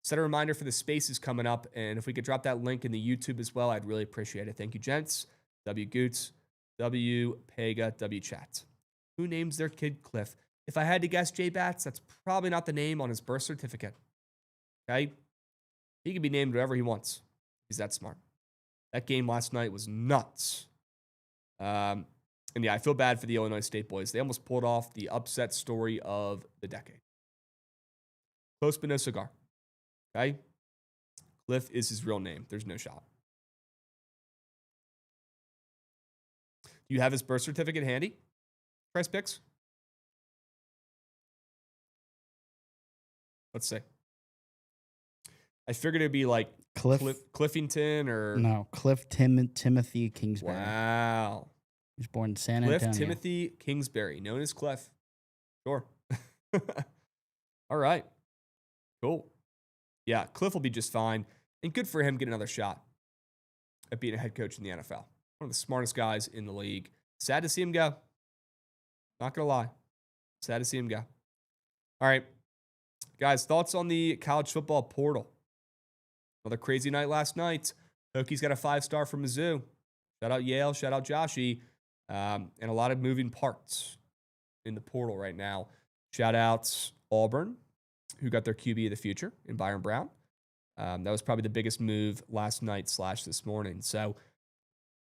Set a reminder for the spaces coming up. And if we could drop that link in the YouTube as well, I'd really appreciate it. Thank you, gents. W. Goots, W. Pega, W. Chat. Who names their kid Cliff? If I had to guess, Jay Batts, that's probably not the name on his birth certificate. Okay? He can be named whatever he wants. He's that smart. That game last night was nuts. And yeah, I feel bad for the Illinois State boys. They almost pulled off the upset story of the decade. Close but no cigar. Okay? Cliff is his real name. There's no shot. Do you have his birth certificate handy? PrizePicks? Let's see. I figured it'd be like Cliffington or... No, Cliff Timothy Kingsbury. Wow. He was born in San Antonio. Cliff Timothy Kingsbury, known as Cliff. Sure. All right. Cool. Yeah, Cliff will be just fine. And good for him getting another shot at being a head coach in the NFL. One of the smartest guys in the league. Sad to see him go. Not going to lie. Sad to see him go. All right. Guys, thoughts on the college football portal? Another crazy night last night. Hokies got a 5-star from Mizzou. Shout out Yale. Shout out Joshy. And a lot of moving parts in the portal right now. Shout out Auburn, who got their QB of the future in Byron Brown. That was probably the biggest move last night / this morning. So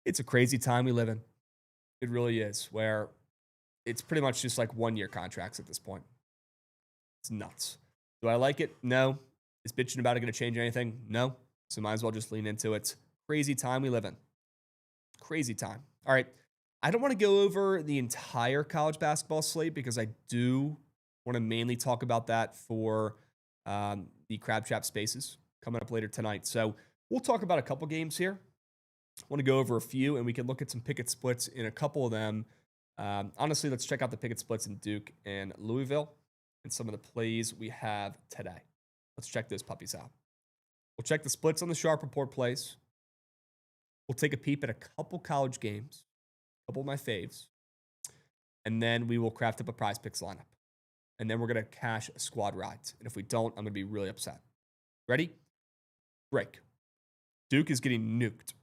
it's a crazy time we live in. It really is, where it's pretty much just like 1-year contracts at this point. It's nuts. Do I like it? No. Is bitching about it going to change anything? No. So might as well just lean into it. Crazy time we live in. Crazy time. All right. I don't want to go over the entire college basketball slate because I do want to mainly talk about that for the Crab Trap Spaces coming up later tonight. So we'll talk about a couple games here. I want to go over a few, and we can look at some picket splits in a couple of them. Honestly, let's check out the picket splits in Duke and Louisville and some of the plays we have today. Let's check those puppies out. We'll check the splits on the Sharp Report plays. We'll take a peep at a couple college games, a couple of my faves, and then we will craft up a PrizePicks lineup. And then we're going to cash squad rides. And if we don't, I'm going to be really upset. Ready? Break. Duke is getting nuked.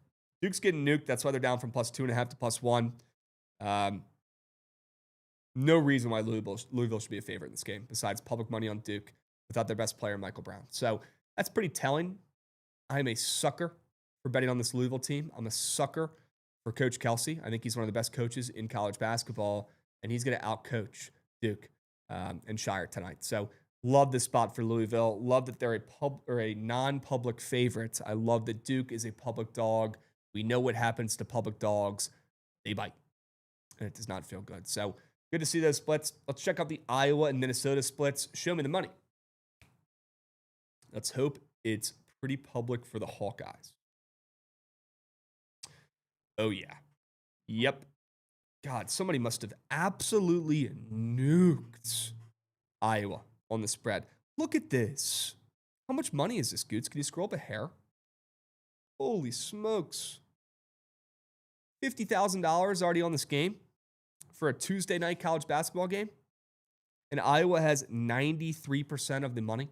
Duke's getting nuked. That's why they're down from +2.5 to +1. No reason why Louisville should be a favorite in this game, besides public money on Duke without their best player, Michael Brown. So that's pretty telling. I'm a sucker for betting on this Louisville team. I'm a sucker for Coach Kelsey. I think he's one of the best coaches in college basketball, and he's going to outcoach Duke and Shire tonight. So love this spot for Louisville. Love that they're a non-public favorite. I love that Duke is a public dog. We know what happens to public dogs. They bite, and it does not feel good. So good to see those splits. Let's check out the Iowa and Minnesota splits. Show me the money. Let's hope it's pretty public for the Hawkeyes. Oh, yeah. Yep. God, somebody must have absolutely nuked Iowa on the spread. Look at this. How much money is this, Goots? Can you scroll up a hair? Holy smokes. $50,000 already on this game for a Tuesday night college basketball game. And Iowa has 93% of the money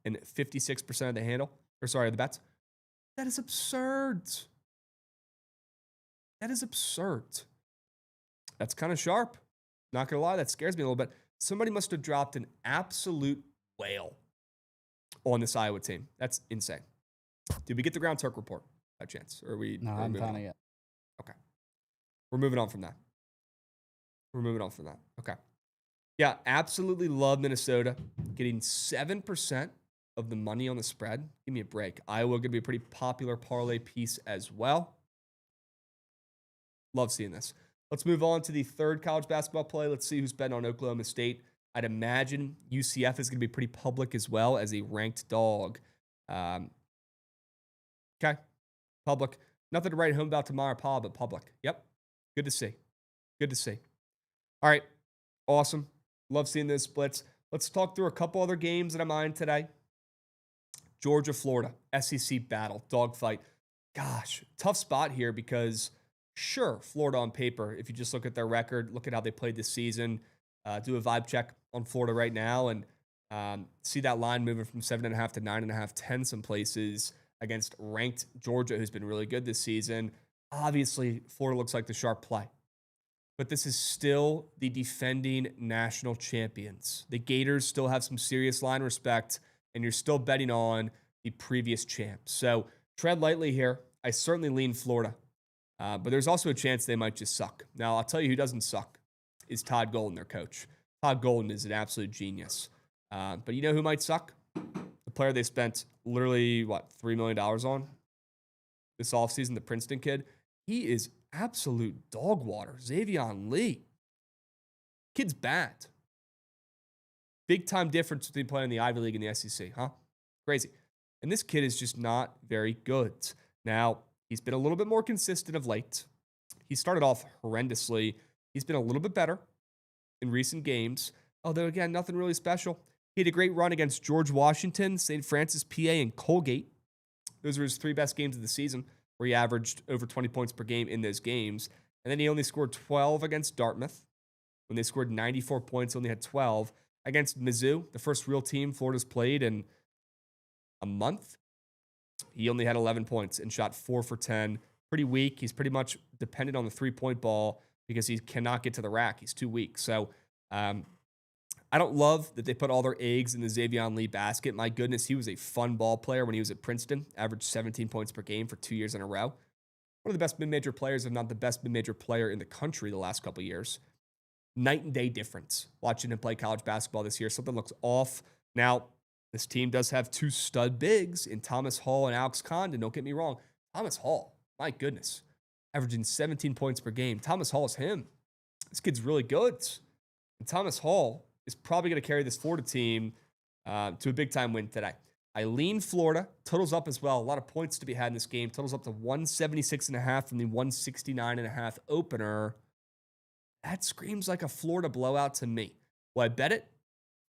and 56% of the handle. The bets. That is absurd. That is absurd. That's kind of sharp. Not going to lie, that scares me a little bit. Somebody must have dropped an absolute whale on this Iowa team. That's insane. Did we get the Ground Turk report by chance? Or are we? No, I haven't found it yet. Okay. We're moving on from that. Okay. Yeah, absolutely love Minnesota getting 7% of the money on the spread. Give me a break. Iowa going to be a pretty popular parlay piece as well. Love seeing this. Let's move on to the third college basketball play. Let's see who's betting on Oklahoma State. I'd imagine UCF is going to be pretty public as well as a ranked dog. Okay. Public. Nothing to write home about tomorrow, Paul, but public. Yep. Good to see. All right. Awesome. Love seeing those splits. Let's talk through a couple other games that I'm eyeing today. Georgia, Florida, SEC battle, dogfight. Gosh, tough spot here because, sure, Florida on paper, if you just look at their record, look at how they played this season, do a vibe check on Florida right now and see that line moving from 7.5 to 9.5, 10 some places against ranked Georgia, who's been really good this season. Obviously, Florida looks like the sharp play. But this is still the defending national champions. The Gators still have some serious line respect, and you're still betting on the previous champs. So tread lightly here. I certainly lean Florida. But there's also a chance they might just suck. Now, I'll tell you who doesn't suck is Todd Golden, their coach. Todd Golden is an absolute genius. But you know who might suck? The player they spent literally, $3 million on this offseason, the Princeton kid. He is absolute dog water. Xavion Lee. Kid's bad. Big time difference between playing in the Ivy League and the SEC, huh? Crazy. And this kid is just not very good. Now, he's been a little bit more consistent of late. He started off horrendously. He's been a little bit better in recent games. Although, again, nothing really special. He had a great run against George Washington, St. Francis, PA, and Colgate. Those were his three best games of the season, where he averaged over 20 points per game in those games. And then he only scored 12 against Dartmouth. When they scored 94 points, only had 12. Against Mizzou, the first real team Florida's played in a month, he only had 11 points and shot 4 for 10. Pretty weak. He's pretty much dependent on the three-point ball because he cannot get to the rack. He's too weak. So I don't love that they put all their eggs in the Xavion Lee basket. My goodness, he was a fun ball player when he was at Princeton. Averaged 17 points per game for 2 years in a row. One of the best mid-major players, if not the best mid-major player in the country the last couple of years. Night and day difference watching him play college basketball this year. Something looks off. Now, this team does have two stud bigs in Thomas Hall and Alex Condon. Don't get me wrong. Thomas Hall, my goodness, averaging 17 points per game. Thomas Hall is him. This kid's really good. And Thomas Hall is probably going to carry this Florida team to a big-time win today. I lean Florida. Totals up as well. A lot of points to be had in this game. Totals up to 176.5 from the 169.5 opener. That screams like a Florida blowout to me. Will I bet it?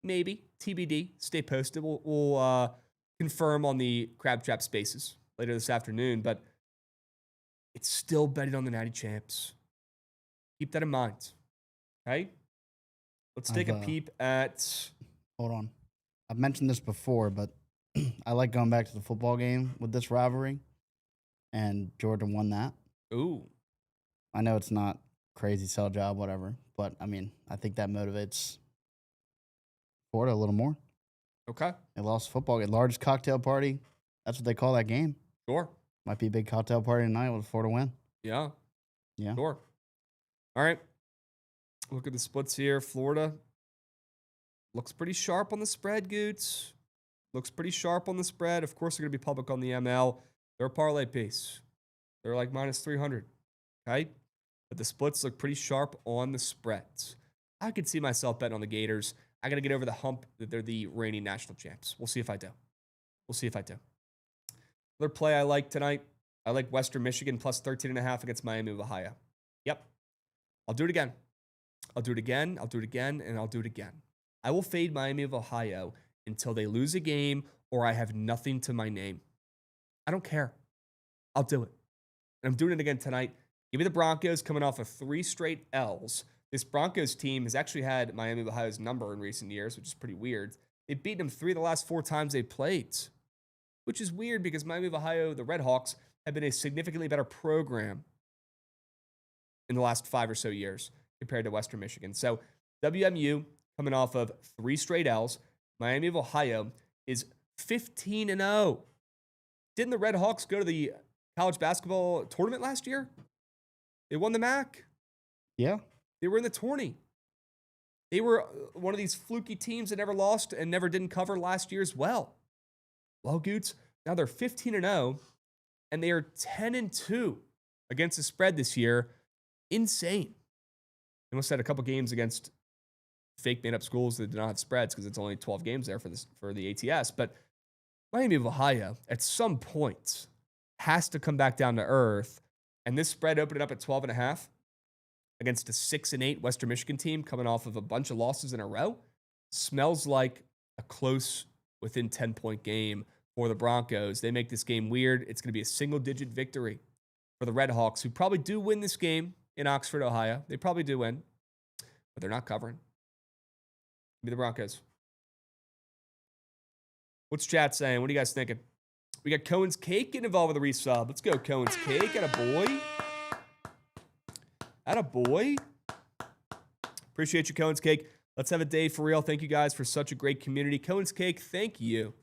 Maybe. TBD. Stay posted. We'll confirm on the Crab Trap Spaces later this afternoon. But it's still betting on the Natty Champs. Keep that in mind. Okay? Let's take a peep at... Hold on. I've mentioned this before, but I like going back to the football game with this rivalry, and Georgia won that. Ooh. I know it's not crazy sell job, whatever, but, I mean, I think that motivates Florida a little more. Okay. They lost football game. Largest cocktail party. That's what they call that game. Sure. Might be a big cocktail party tonight with Florida win. Yeah. Yeah. Sure. All right. Look at the splits here. Florida looks pretty sharp on the spread, Goots. Looks pretty sharp on the spread. Of course, they're going to be public on the ML. They're a parlay piece. They're like minus 300. Okay? But the splits look pretty sharp on the spreads. I could see myself betting on the Gators. I got to get over the hump that they're the reigning national champs. We'll see if I do. Another play I like tonight. I like Western Michigan plus 13.5 against Miami of Ohio. Yep. I'll do it again. And I'll do it again. I will fade Miami of Ohio until they lose a game or I have nothing to my name. I don't care. I'll do it. And I'm doing it again tonight. Give me the Broncos coming off of 3 straight L's. This Broncos team has actually had Miami of Ohio's number in recent years, which is pretty weird. They've beaten them 3 of the last 4 times they played, which is weird because Miami of Ohio, the Red Hawks, have been a significantly better program in the last 5 or so years compared to Western Michigan. So WMU coming off of 3 straight L's. Miami of Ohio is 15-0. Didn't the Red Hawks go to the college basketball tournament last year? They won the MAC. Yeah. They were in the tourney. They were one of these fluky teams that never lost and never didn't cover last year as well. Well, Goots, now they're 15-0, and they are 10-2 against the spread this year. Insane. They must have had a couple games against fake made-up schools that did not have spreads because it's only 12 games there for the ATS. But Miami of Ohio, at some point, has to come back down to earth. And this spread opened up at 12.5 against a 6-8 Western Michigan team coming off of a bunch of losses in a row. Smells like a close, within 10-point game for the Broncos. They make this game weird. It's going to be a single-digit victory for the Red Hawks, who probably do win this game in Oxford, Ohio. They probably do win, but they're not covering. Give me the Broncos. What's chat saying? What are you guys thinking? We got Cohen's Cake getting involved with a resub. Let's go, Cohen's Cake. Attaboy. Attaboy. Appreciate you, Cohen's Cake. Let's have a day for real. Thank you guys for such a great community. Cohen's Cake, thank you.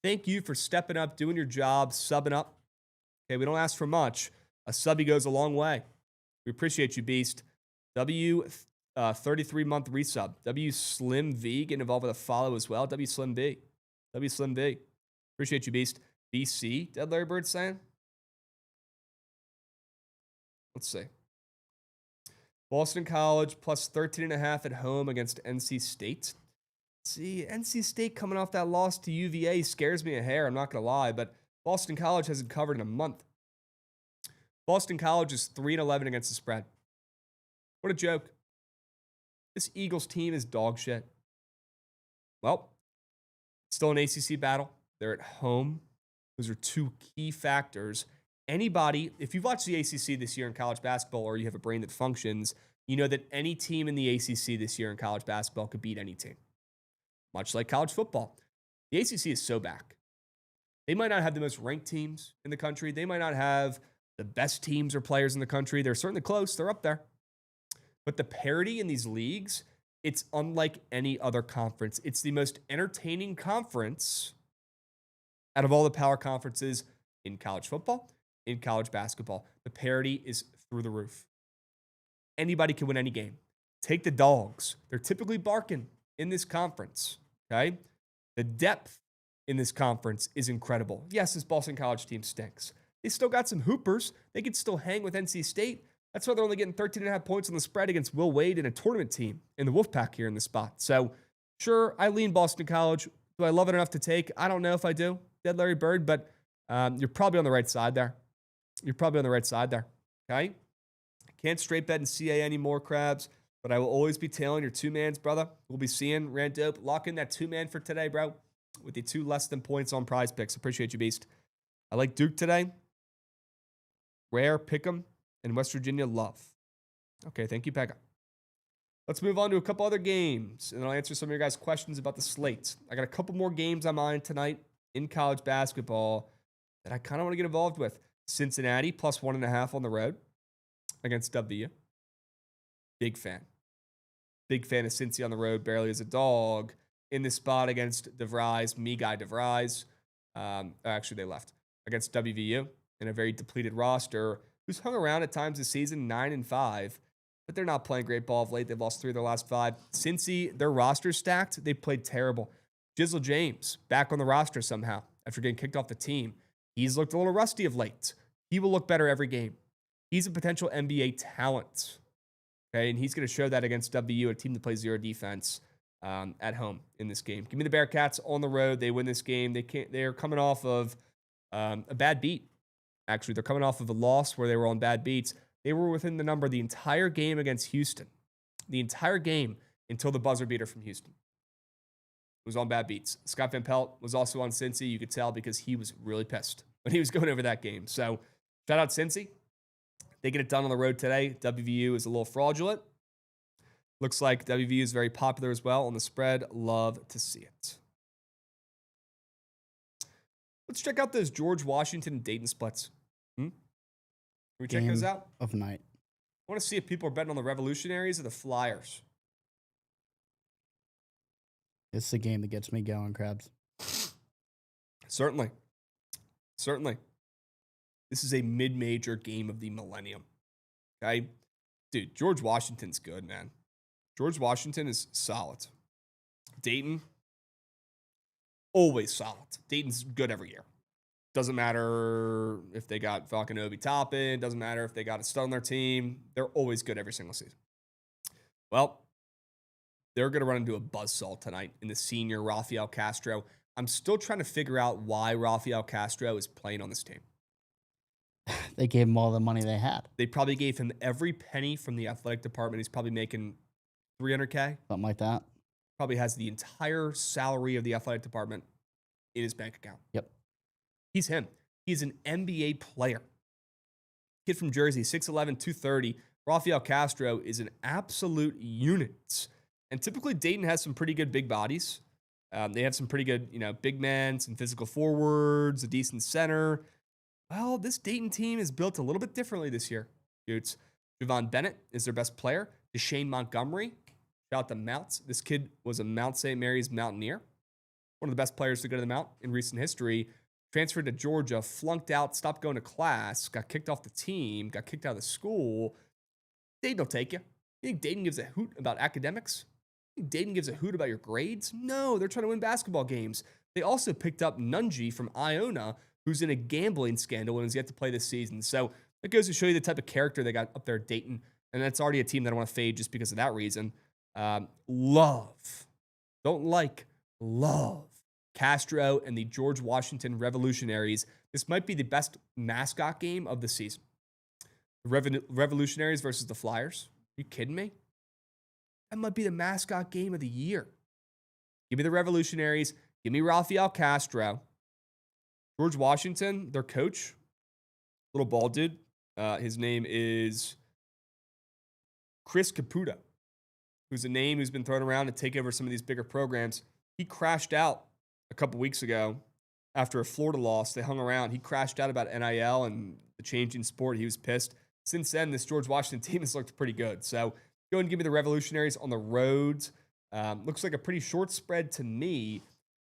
Thank you for stepping up, doing your job, subbing up. Okay, we don't ask for much. A subby goes a long way. We appreciate you, Beast. W 33-month resub. W Slim V getting involved with a follow as well. W Slim V. W Slim V. Appreciate you, Beast. BC, Dead Larry Bird saying. Let's see. Boston College plus 13.5 at home against NC State. See, NC State coming off that loss to UVA scares me a hair, I'm not going to lie, but Boston College hasn't covered in a month. Boston College is 3-11 against the spread. What a joke. This Eagles team is dog shit. Well, still an ACC battle. They're at home. Those are 2 key factors. Anybody, if you've watched the ACC this year in college basketball or you have a brain that functions, you know that any team in the ACC this year in college basketball could beat any team. Much like college football. The ACC is so back. They might not have the most ranked teams in the country. They might not have the best teams or players in the country. They're certainly close. They're up there. But the parity in these leagues, it's unlike any other conference. It's the most entertaining conference out of all the power conferences in college football, in college basketball. The parity is through the roof. Anybody can win any game. Take the dogs. They're typically barking in this conference, okay? The depth in this conference is incredible. Yes, this Boston College team stinks. They still got some hoopers. They could still hang with NC State. That's why they're only getting 13.5 points on the spread against Will Wade in a tournament team in the Wolfpack here in the spot. So, sure, I lean Boston College. Do I love it enough to take? I don't know if I do. Dead Larry Bird, but you're probably on the right side there. Okay? Can't straight bet in CA anymore, Krabs, but I will always be tailing your 2-mans, brother. We'll be seeing Rand Dope. Lock in that 2-man for today, bro, with the 2 less than points on PrizePicks. Appreciate you, Beast. I like Duke today. Rare, Pick'em, and West Virginia, Love. Okay, thank you, Pekka. Let's move on to a couple other games, and I'll answer some of your guys' questions about the slate. I got a couple more games on mine tonight in college basketball that I kind of want to get involved with. Cincinnati, plus 1.5 on the road against W. Big fan. Big fan of Cincy on the road, barely as a dog. In this spot against DeVries, me guy DeVries. Actually, they left. Against WVU in a very depleted roster who's hung around at times this season, 9-5. But they're not playing great ball of late. They've lost 3 of their last 5. Cincy, their roster's stacked. They played terrible. Jizzle James, back on the roster somehow after getting kicked off the team. He's looked a little rusty of late. He will look better every game. He's a potential NBA talent. Okay, and he's going to show that against WU, a team that plays 0 defense at home in this game. Give me the Bearcats on the road. They win this game. They're coming off of a bad beat. Actually, they're coming off of a loss where they were on bad beats. They were within the number the entire game against Houston. The entire game until the buzzer beater from Houston. It was on bad beats. Scott Van Pelt was also on Cincy. You could tell because he was really pissed when he was going over that game. So, shout out Cincy. They get it done on the road today. WVU is a little fraudulent. Looks like WVU is very popular as well on the spread. Love to see it. Let's check out those George Washington and Dayton splits. Can we check those out? Of night. I want to see if people are betting on the Revolutionaries or the Flyers. It's the game that gets me going, Krabs. Certainly. This is a mid-major game of the millennium. Okay? Dude, George Washington's good, man. George Washington is solid. Dayton, always solid. Dayton's good every year. Doesn't matter if they got fucking Obi Toppin. Doesn't matter if they got a stud on their team. They're always good every single season. Well, they're going to run into a buzzsaw tonight in the senior Rafael Castro. I'm still trying to figure out why Rafael Castro is playing on this team. They gave him all the money they had. They probably gave him every penny from the athletic department. He's probably making $300K. Something like that. Probably has the entire salary of the athletic department in his bank account. Yep. He's him. He's an NBA player. Kid from Jersey, 6'11", 230. Rafael Castro is an absolute unit. And typically Dayton has some pretty good big bodies. They have some pretty good, big men, some physical forwards, a decent center. Well, this Dayton team is built a little bit differently this year, dudes. Jovan Bennett is their best player. Deshane Montgomery, shout out to Mounts. This kid was a Mount St. Mary's Mountaineer. One of the best players to go to the Mount in recent history. Transferred to Georgia, flunked out, stopped going to class, got kicked off the team, got kicked out of the school. Dayton will take you. You think Dayton gives a hoot about academics? You think Dayton gives a hoot about your grades? No, they're trying to win basketball games. They also picked up Nunji from Iona, who's in a gambling scandal and has yet to play this season. So that goes to show you the type of character they got up there at Dayton. And that's already a team that I want to fade just because of that reason. Love Castro and the George Washington Revolutionaries. This might be the best mascot game of the season. The Revolutionaries versus the Flyers. Are you kidding me? That might be the mascot game of the year. Give me the Revolutionaries. Give me Rafael Castro. George Washington, their coach, little bald dude. His name is Chris Caputo, who's a name who's been thrown around to take over some of these bigger programs. He crashed out a couple weeks ago after a Florida loss. They hung around. He crashed out about NIL and the changing sport. He was pissed. Since then, this George Washington team has looked pretty good. So go and give me the Revolutionaries on the road. Looks like a pretty short spread to me.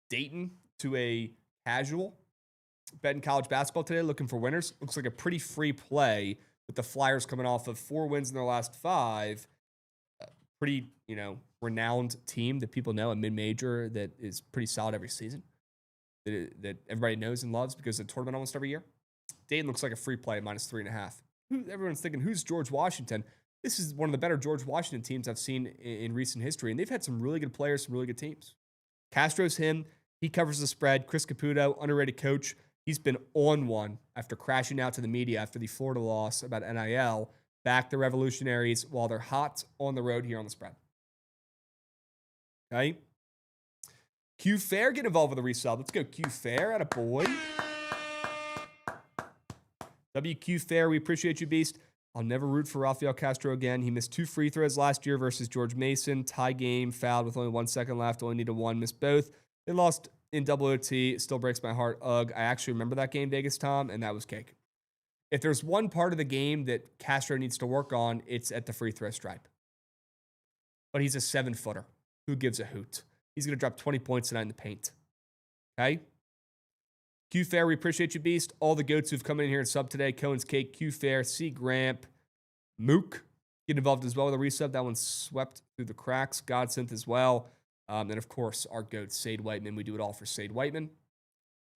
Dayton to a casual. Bet in college basketball today, looking for winners. Looks like a pretty free play with the Flyers coming off of 4 wins in their last 5. Pretty, renowned team that people know, a mid-major that is pretty solid every season, that everybody knows and loves because of the tournament almost every year. Dayton looks like a free play, minus 3.5. Everyone's thinking, who's George Washington? This is one of the better George Washington teams I've seen in recent history, and they've had some really good players, some really good teams. Castro's him. He covers the spread. Chris Caputo, underrated coach. He's been on one after crashing out to the media after the Florida loss about NIL. Back the Revolutionaries while they're hot on the road here on the spread. Okay. Q Fair, get involved with the resub. Let's go Q Fair. Atta boy. WQ Fair, we appreciate you, Beast. I'll never root for Rafael Castro again. He missed 2 free throws last year versus George Mason. Tie game, fouled with only 1 second left. Only needed 1, missed both. They lost in double OT. Still breaks my heart. Ugh. I actually remember that game, Vegas Tom, and that was cake. If there's one part of the game that Castro needs to work on, it's at the free throw stripe. But he's a 7-footer. Who gives a hoot? He's going to drop 20 points tonight in the paint. Okay? Q Fair, we appreciate you, Beast. All the goats who've come in here and sub today. Cohen's Cake, Q Fair, C Gramp, Mook, get involved as well with a resub. That one swept through the cracks. Godsynth as well. And of course, our goat, Sade Whiteman. We do it all for Sade Whiteman.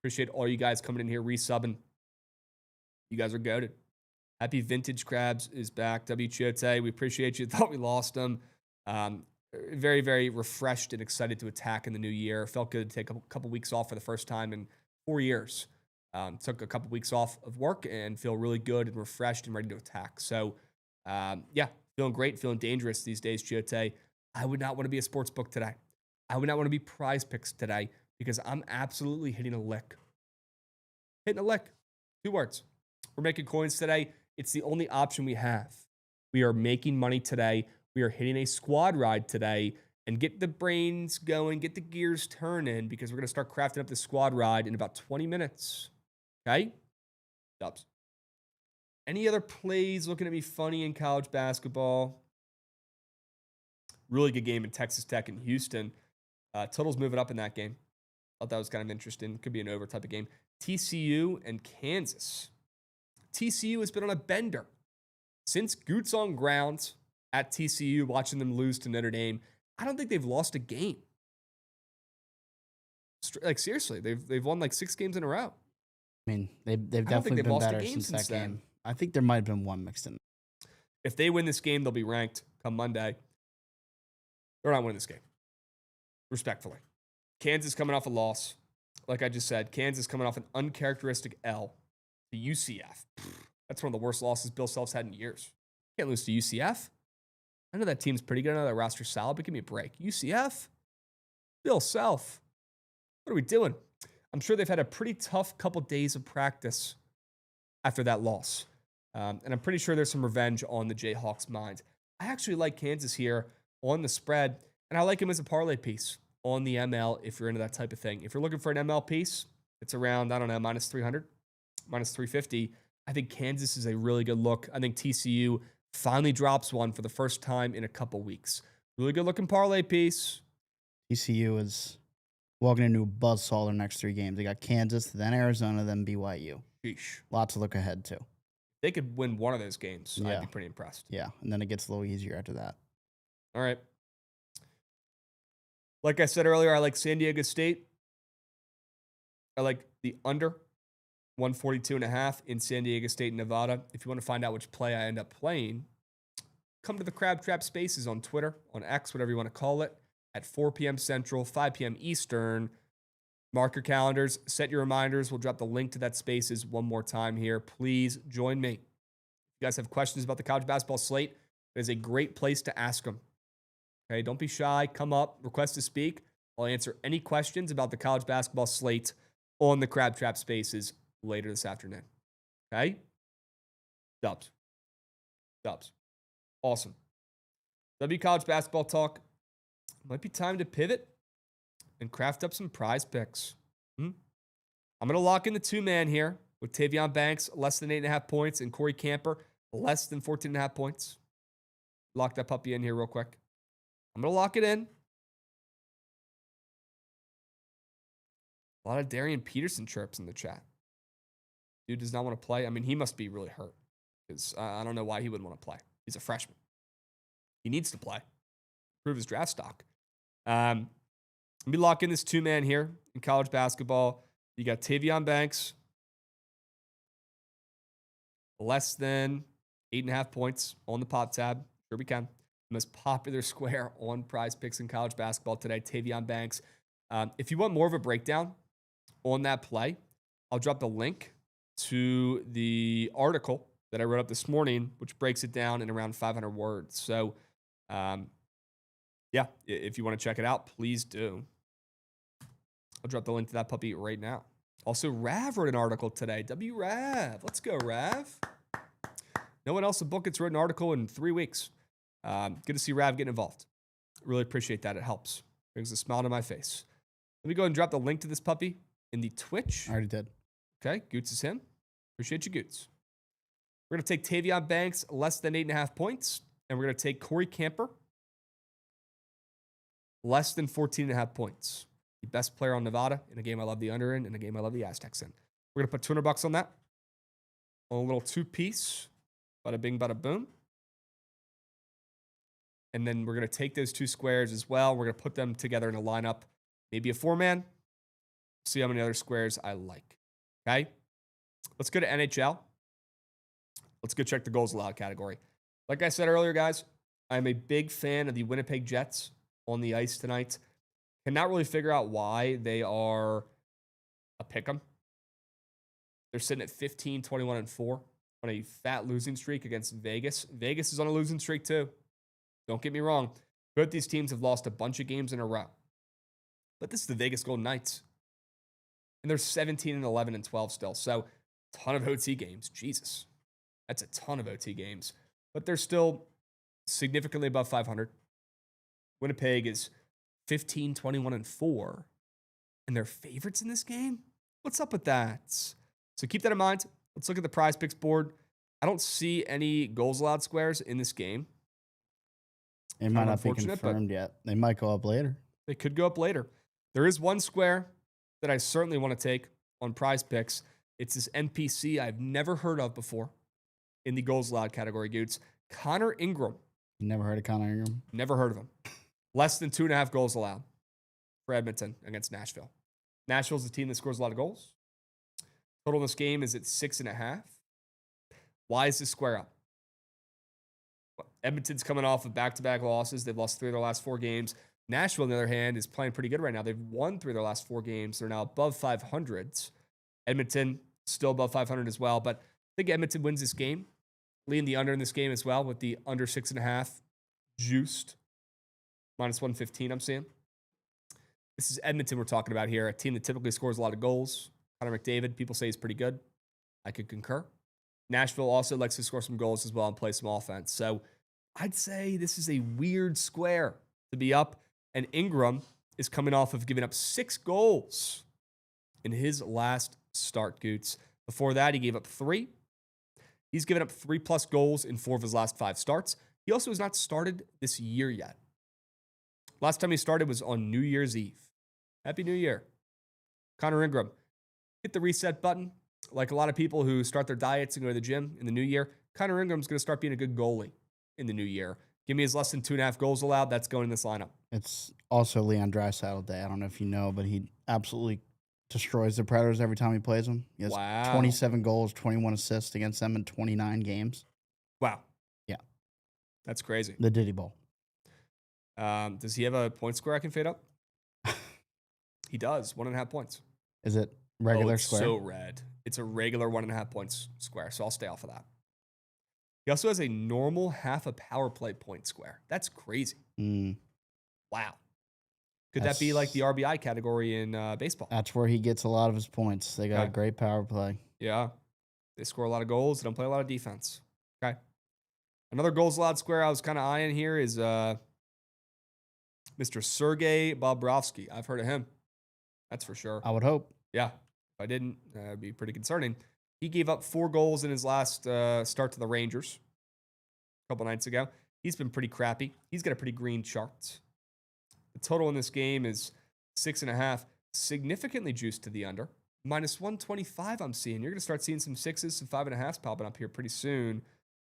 Appreciate all you guys coming in here, resubbing. You guys are goated. Happy Vintage Krabs is back. WCHOTE, we appreciate you. Thought we lost him. Very, very refreshed and excited to attack in the new year. Felt good to take a couple weeks off for the first time in 4 years. Took a couple weeks off of work and feel really good and refreshed and ready to attack. So, yeah, feeling great, feeling dangerous these days, Chiote. I would not want to be a sports book today. I would not want to be PrizePicks today because I'm absolutely hitting a lick. Hitting a lick. 2 words. We're making coins today. It's the only option we have. We are making money today. We are hitting a squad ride today and get the brains going, get the gears turning because we're going to start crafting up the squad ride in about 20 minutes. Okay? Dubs. Any other plays looking to be funny in college basketball? Really good game in Texas Tech and Houston. Total's moving up in that game. Thought that was kind of interesting. Could be an over type of game. TCU and Kansas. TCU has been on a bender since Goots on ground at TCU, watching them lose to Notre Dame. I don't think they've lost a game. Like, seriously, they've won like 6 games in a row. I mean, they've definitely been better since that game. I think there might have been one mixed in. If they win this game, they'll be ranked come Monday. They're not winning this game. Respectfully. Kansas coming off a loss. Like I just said, Kansas coming off an uncharacteristic L to UCF. That's one of the worst losses Bill Self's had in years. Can't lose to UCF. I know that team's pretty good. I know that roster's solid, but give me a break. UCF? Bill Self. What are we doing? I'm sure they've had a pretty tough couple days of practice after that loss. And I'm pretty sure there's some revenge on the Jayhawks' mind. I actually like Kansas here on the spread, and I like him as a parlay piece on the ML if you're into that type of thing. If you're looking for an ML piece, it's around, I don't know, minus 300, minus 350. I think Kansas is a really good look. I think TCU finally drops one for the first time in a couple weeks. Really good looking parlay piece. TCU is walking into a buzzsaw their next 3 games. They got Kansas, then Arizona, then BYU. Sheesh. Lots to look ahead to. They could win one of those games. Yeah. I'd be pretty impressed. Yeah, and then it gets a little easier after that. All right. Like I said earlier, I like San Diego State. I like the under 142.5 in San Diego State, Nevada. If you want to find out which play I end up playing, come to the Crab Trap Spaces on Twitter, on X, whatever you want to call it, at 4 p.m. Central, 5 p.m. Eastern. Mark your calendars, set your reminders. We'll drop the link to that Spaces one more time here. Please join me. If you guys have questions about the college basketball slate, it is a great place to ask them. Okay, don't be shy. Come up, request to speak. I'll answer any questions about the college basketball slate on the Crab Trap Spaces later this afternoon. Okay? Dubs. Awesome. W College basketball talk. Might be time to pivot and craft up some prize picks. I'm going to lock in the 2-man here with Tavion Banks, less than 8.5 points, and Corey Camper, less than 14.5 points. Lock that puppy in here real quick. I'm going to lock it in. A lot of Darian Peterson chirps in the chat. Dude does not want to play. I mean, he must be really hurt because I don't know why he wouldn't want to play. He's a freshman. He needs to play. Prove his draft stock. Let me lock in this 2-man here in college basketball. You got Tavion Banks, less than 8.5 points on the pop tab. Sure we can. The most popular square on PrizePicks in college basketball today, Tavion Banks. If you want more of a breakdown on that play, I'll drop the link to the article that I wrote up this morning, which breaks it down in around 500 words. So, yeah, if you want to check it out, please do. I'll drop the link to that puppy right now. Also, Rav wrote an article today. Rav. Let's go, Rav. No one else at Bookit's wrote an article in 3 weeks. Good to see Rav getting involved. Really appreciate that. It helps. Brings a smile to my face. Let me go ahead and drop the link to this puppy in the Twitch. I already did. Okay, Goots is him. Appreciate you, Goots. We're going to take Tavion Banks less than 8.5 points. And we're going to take Corey Camper less than 14.5 points. The best player on Nevada in a game I love the under in a game I love the Aztecs in. We're going to put $200 on that. On a little 2-piece. Bada bing, bada boom. And then we're going to take those 2 squares as well. We're going to put them together in a lineup. Maybe a 4-man. See how many other squares I like. Okay? Let's go to NHL. Let's go check the goals allowed category. Like I said earlier, guys, I'm a big fan of the Winnipeg Jets on the ice tonight. Cannot really figure out why they are a pick'em. They're sitting at 15, 21, and 4 on a fat losing streak against Vegas. Vegas is on a losing streak too. Don't get me wrong. Both these teams have lost a bunch of games in a row. But this is the Vegas Golden Knights. And they're 17 and 11 and 12 still. So, ton of OT games. Jesus. That's a ton of OT games. But they're still significantly above 500. Winnipeg is 15, 21, and 4. And they're favorites in this game? What's up with that? So keep that in mind. Let's look at the PrizePicks board. I don't see any goals allowed squares in this game. It might not be confirmed yet. They might go up later. They could go up later. There is one square that I certainly want to take on PrizePicks. It's this NPC I've never heard of before in the goals allowed category, Goots. Connor Ingram. You never heard of Connor Ingram? Never heard of him. Less than 2.5 goals allowed for Edmonton against Nashville. Nashville's the team that scores a lot of goals. Total in this game is at 6.5. Why is this square up? Edmonton's coming off of back-to-back losses. They've lost 3 of their last 4 games. Nashville, on the other hand, is playing pretty good right now. They've won 3 of their last 4 games. They're now above 500. Edmonton, still above 500 as well. But I think Edmonton wins this game. Leading the under in this game as well with the under 6.5 juiced. Minus 115, I'm seeing. This is Edmonton we're talking about here. A team that typically scores a lot of goals. Connor McDavid, people say he's pretty good. I could concur. Nashville also likes to score some goals as well and play some offense. So I'd say this is a weird square to be up. And Ingram is coming off of giving up 6 goals in his last start, Goots. Before that, he gave up 3. He's given up 3+ goals in 4 of his last 5 starts. He also has not started this year yet. Last time he started was on New Year's Eve. Happy New Year. Connor Ingram. Hit the reset button. Like a lot of people who start their diets and go to the gym in the new year, Connor Ingram's going to start being a good goalie in the new year. Give me his less than 2.5 goals allowed. That's going in this lineup. It's also Leon Draisaitl Day. I don't know if you know, but he absolutely destroys the Predators every time he plays them. He has 27 goals, 21 assists against them in 29 games. Wow. Yeah. That's crazy. The Diddy Bowl. Does he have a point square I can fade up? He does. 1.5 points. Is it regular it's square? So red. It's a regular 1.5 points square, so I'll stay off of that. He also has a normal half a power play point square. That's crazy. Wow. Could that be like the RBI category in baseball? That's where he gets a lot of his points. They got a great power play. Yeah. They score a lot of goals. They don't play a lot of defense. Okay. Another goals allowed square I was kind of eyeing here is Mr. Sergei Bobrovsky. I've heard of him. That's for sure. I would hope. Yeah. If I didn't, that'd be pretty concerning. He gave up 4 goals in his last start to the Rangers a couple nights ago. He's been pretty crappy. He's got a pretty green chart. The total in this game is 6.5, significantly juiced to the under. Minus 125 I'm seeing. You're going to start seeing some 6s, some 5.5s popping up here pretty soon.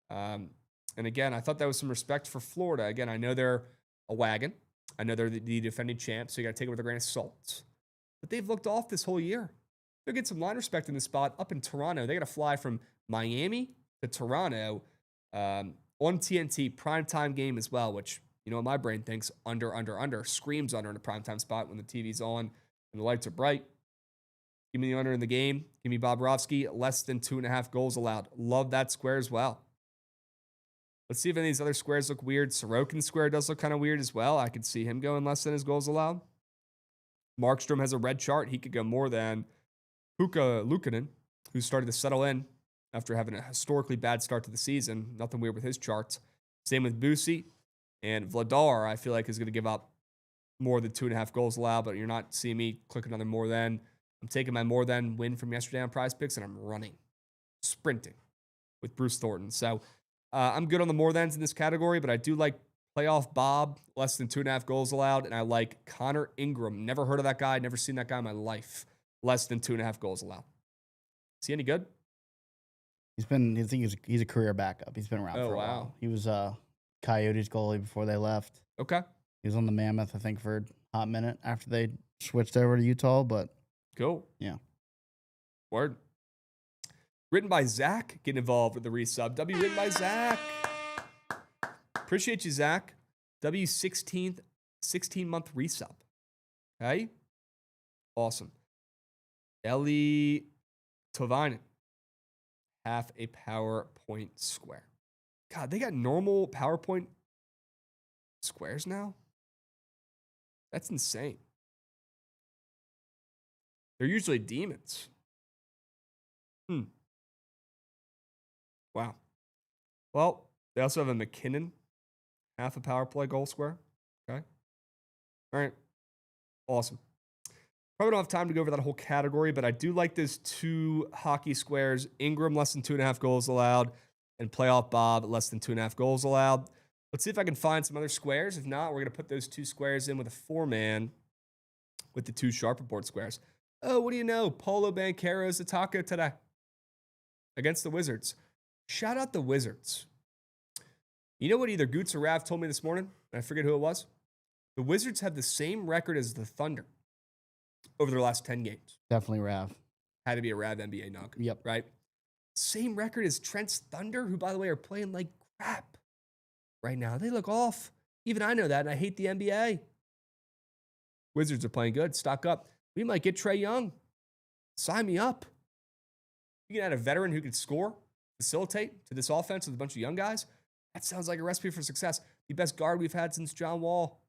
And again, I thought that was some respect for Florida. Again, I know they're a wagon. I know they're the defending champs, so you got to take it with a grain of salt. But they've looked off this whole year. They'll get some line respect in this spot up in Toronto. They got to fly from Miami to Toronto on TNT, primetime game as well, which, you know what my brain thinks, under, screams under in a primetime spot when the TV's on and the lights are bright. Give me the under in the game. Give me Bobrovsky, less than 2.5 goals allowed. Love that square as well. Let's see if any of these other squares look weird. Sorokin's square does look kind of weird as well. I could see him going less than his goals allowed. Markstrom has a red chart. He could go more than Luukkonen, who started to settle in after having a historically bad start to the season. Nothing weird with his charts. Same with Busi. And Vladar, I feel like, is going to give up more than 2.5 goals allowed, but you're not seeing me click another more than. I'm taking my more than win from yesterday on PrizePicks, and I'm running, sprinting with Bruce Thornton. So I'm good on the more thans in this category, but I do like playoff Bob, less than 2.5 goals allowed, and I like Connor Ingram. Never heard of that guy, never seen that guy in my life. Less than 2.5 goals allowed. Is he any good? I think he's a career backup. He's been around for a while. He was Coyotes goalie before they left. Okay. He was on the Mammoth, I think, for a hot minute after they switched over to Utah, but cool. Yeah. Word. Written by Zach. Get involved with the resub. W written by Zach. Appreciate you, Zach. W 16th 16-month resub. Okay. Awesome. Ellie Tovinen. Half a PowerPoint square. God, they got normal PowerPoint squares now? That's insane. They're usually demons. Wow. Well, they also have a McKinnon, half a power play goal square. Okay. All right. Awesome. Probably don't have time to go over that whole category, but I do like those two hockey squares. Ingram, less than 2.5 goals allowed, and playoff Bob, less than 2.5 goals allowed. Let's see if I can find some other squares. If not, we're going to put those two squares in with a 4-man with the two sharp report squares. Oh, what do you know? Paulo Banchero's a taco today against the Wizards. Shout out the Wizards. You know what either Goots or Rav told me this morning? I forget who it was. The Wizards have the same record as the Thunder over their last 10 games. Definitely Rav. Had to be a Rav NBA knock. Yep. Right? Same record as Trent's Thunder, who, by the way, are playing like crap right now. They look off. Even I know that, and I hate the NBA. Wizards are playing good. Stock up. We might get Trae Young. Sign me up. You can add a veteran who can score, facilitate to this offense with a bunch of young guys. That sounds like a recipe for success. The best guard we've had since John Wall.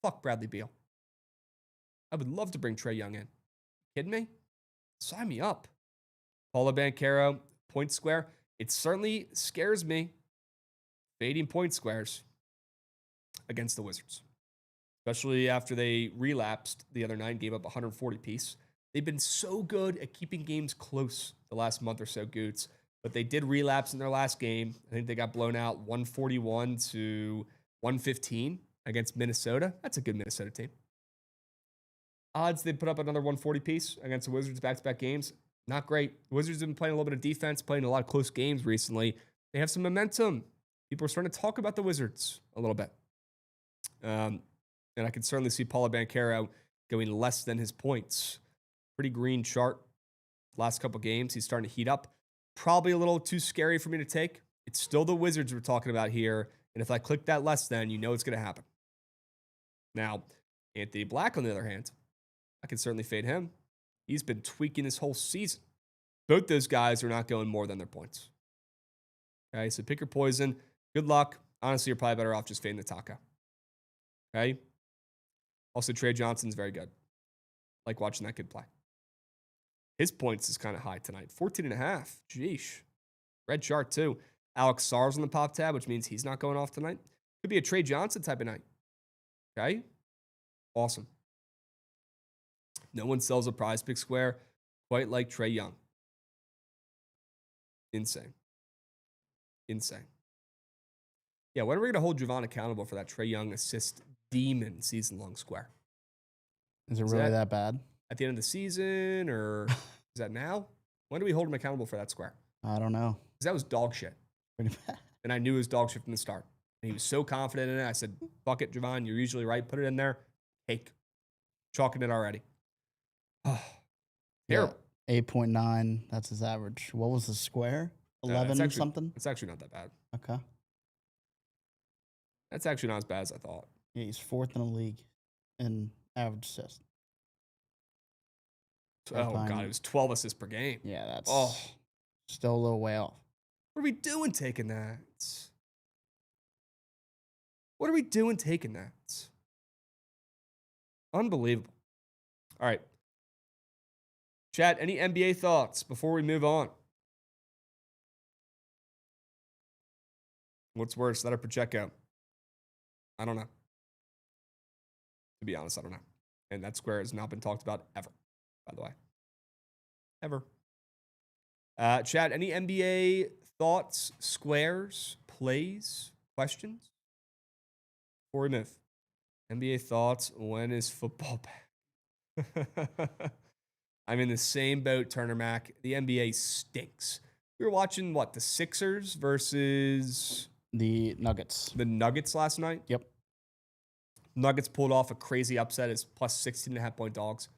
Fuck Bradley Beal. I would love to bring Trae Young in. Kidding me? Sign me up. Paulo Banchero, point square. It certainly scares me. Fading point squares against the Wizards. Especially after they relapsed the other night, gave up 140 piece. They've been so good at keeping games close the last month or so, Goots. But they did relapse in their last game. I think they got blown out 141 to 115 against Minnesota. That's a good Minnesota team. Odds they put up another 140 piece against the Wizards back-to-back games. Not great. The Wizards have been playing a little bit of defense, playing a lot of close games recently. They have some momentum. People are starting to talk about the Wizards a little bit. And I can certainly see Paulo Banchero going less than his points. Pretty green chart. Last couple games, he's starting to heat up. Probably a little too scary for me to take. It's still the Wizards we're talking about here. And if I click that less than, you know it's going to happen. Now, Anthony Black, on the other hand, I can certainly fade him. He's been tweaking this whole season. Both those guys are not going more than their points. Okay, so pick your poison. Good luck. Honestly, you're probably better off just fading the taco. Okay? Also, Trey Johnson's very good. Like watching that kid play. His points is kind of high tonight. 14.5. Jeesh. Red chart, too. Alex Sarr's on the pop tab, which means he's not going off tonight. Could be a Trey Johnson type of night. Okay? Awesome. No one sells a PrizePicks square quite like Trae Young. Insane. Insane. Yeah, when are we going to hold Jovan accountable for that Trae Young assist demon season-long square? Is it really that bad? At the end of the season, or is that now? When do we hold him accountable for that square? I don't know. Because that was dog shit. Pretty bad. And I knew it was dog shit from the start. And he was so confident in it. I said, fuck it, Jovan, you're usually right. Put it in there. Cake. Chalking it already. Oh, terrible. Yeah, 8.9. That's his average. What was the square? 11 something? It's actually not that bad. Okay. That's actually not as bad as I thought. Yeah, he's fourth in the league in average assist. Oh, God, it was 12 assists per game. Yeah, that's still a little way off. What are we doing taking that? What are we doing taking that? Unbelievable. All right. Chat, any NBA thoughts before we move on? What's worse, that or Pacheco? I don't know. To be honest, I don't know. And that square has not been talked about ever, by the way. Ever. Chat, any NBA thoughts, squares, plays, questions? Before we move. NBA thoughts, when is football back? I'm in the same boat, Turner Mac. The NBA stinks. We were watching, the Sixers versus... The Nuggets. The Nuggets last night? Yep. Nuggets pulled off a crazy upset as plus 16.5-point dogs.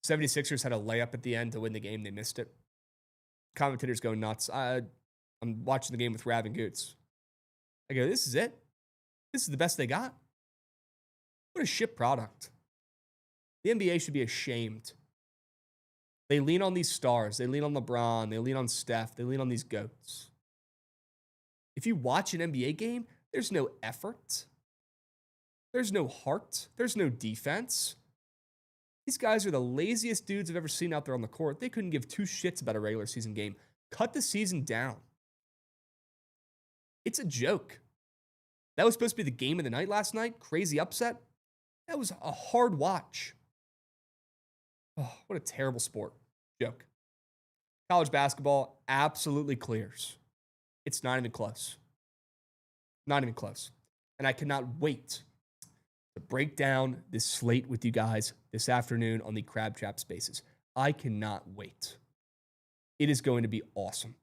76ers had a layup at the end to win the game. They missed it. Commentators go nuts. I'm watching the game with Rav and Goots. I go, this is it? This is the best they got? What a shit product. The NBA should be ashamed. They lean on these stars. They lean on LeBron. They lean on Steph. They lean on these GOATs. If you watch an NBA game, there's no effort. There's no heart. There's no defense. These guys are the laziest dudes I've ever seen out there on the court. They couldn't give two shits about a regular season game. Cut the season down. It's a joke. That was supposed to be the game of the night last night. Crazy upset. That was a hard watch. Oh, what a terrible sport. Joke. College basketball absolutely clears. It's not even close. Not even close. And I cannot wait to break down this slate with you guys this afternoon on the Crab Trap Spaces. I cannot wait. It is going to be awesome.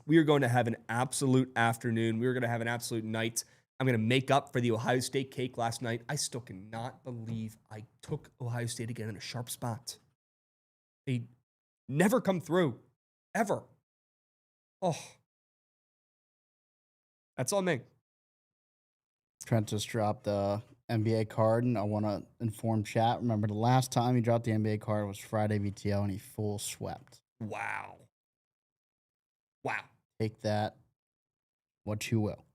We are going to have an absolute afternoon. We are going to have an absolute night. I'm going to make up for the Ohio State cake last night. I still cannot believe I took Ohio State again in a sharp spot. They never come through, ever. Oh, that's on me. Trent just dropped the NBA card, and I want to inform chat. Remember, the last time he dropped the NBA card was Friday VTO, and he full swept. Wow. Wow. Take that what you will.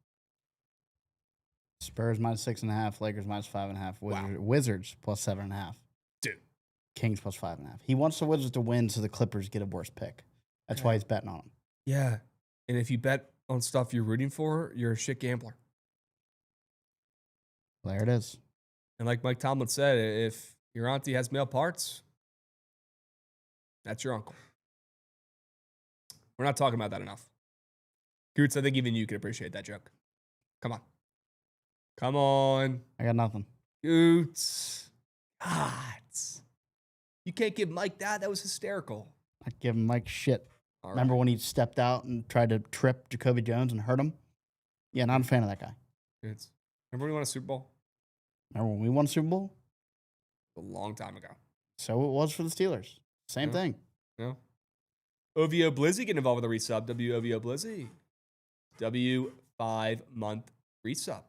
Spurs minus 6.5, Lakers minus 5.5, Wizards plus 7.5. Dude. Kings plus 5.5. He wants the Wizards to win so the Clippers get a worse pick. That's why he's betting on them. Yeah. And if you bet on stuff you're rooting for, you're a shit gambler. There it is. And like Mike Tomlin said, if your auntie has male parts, that's your uncle. We're not talking about that enough. Goots, I think even you could appreciate that joke. Come on. Come on. I got nothing. Goots. God. You can't give Mike that. That was hysterical. I give Mike shit. All Remember right. when he stepped out and tried to trip Jacoby Jones and hurt him? Yeah, not a fan of that guy. Goots. Remember when we won a Super Bowl? Remember when we won Super Bowl? A long time ago. So it was for the Steelers. Same thing. Yeah. OVO Blizzy getting involved with a resub. WOVO Blizzy. W5-month resub.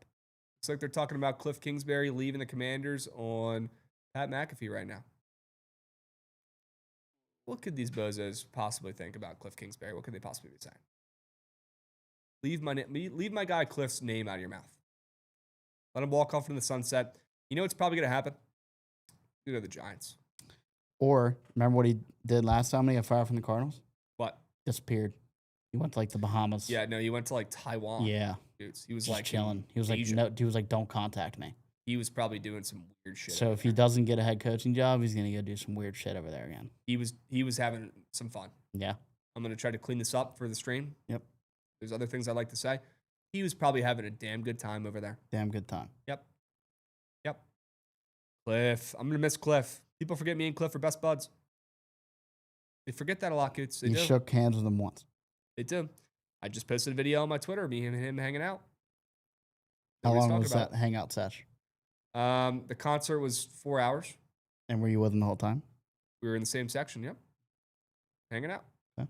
Looks like they're talking about Cliff Kingsbury leaving the Commanders on Pat McAfee right now. What could these bozos possibly think about Cliff Kingsbury? What could they possibly be saying? Leave my guy Cliff's name out of your mouth. Let him walk off into the sunset. You know what's probably going to happen? You know the Giants. Or, remember what he did last time when he got fired from the Cardinals? What? Disappeared. He went to, like, the Bahamas. Yeah, no, he went to, like, Taiwan. Yeah. Dudes. He was, just like, chilling. He was Asia. like, no, he was like, don't contact me. He was probably doing some weird shit. So if he doesn't get a head coaching job, he's going to go do some weird shit over there again. He was having some fun. Yeah. I'm going to try to clean this up for the stream. Yep. There's other things I'd like to say. He was probably having a damn good time over there. Damn good time. Yep. Cliff. I'm going to miss Cliff. People forget me and Cliff are best buds. They forget that a lot, kids. They You do. shook hands with him once. They do. I just posted a video on my Twitter of me and him hanging out. How Nobody's long talking was about that hangout sesh? The concert was 4 hours. And were you with him the whole time? We were in the same section, yep. Hanging out. Okay.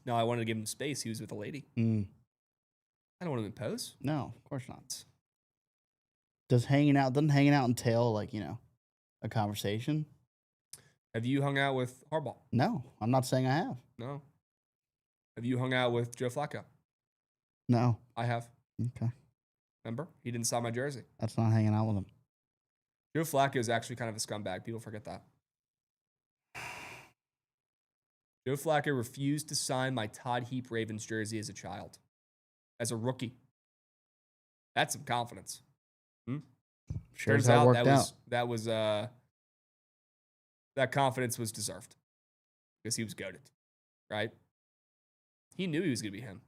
No, I wanted to give him space. He was with a lady. Mm. I don't want him to impose. No, of course not. Doesn't hanging out entail, like, a conversation? Have you hung out with Harbaugh? No, I'm not saying I have. No. Have you hung out with Joe Flacco? No. I have. Okay. Remember? He didn't sign my jersey. That's not hanging out with him. Joe Flacco is actually kind of a scumbag. People forget that. Joe Flacco refused to sign my Todd Heap Ravens jersey as a child, as a rookie. That's some confidence. Sure Turns out that confidence was deserved because he was goated, right? He knew he was going to be him.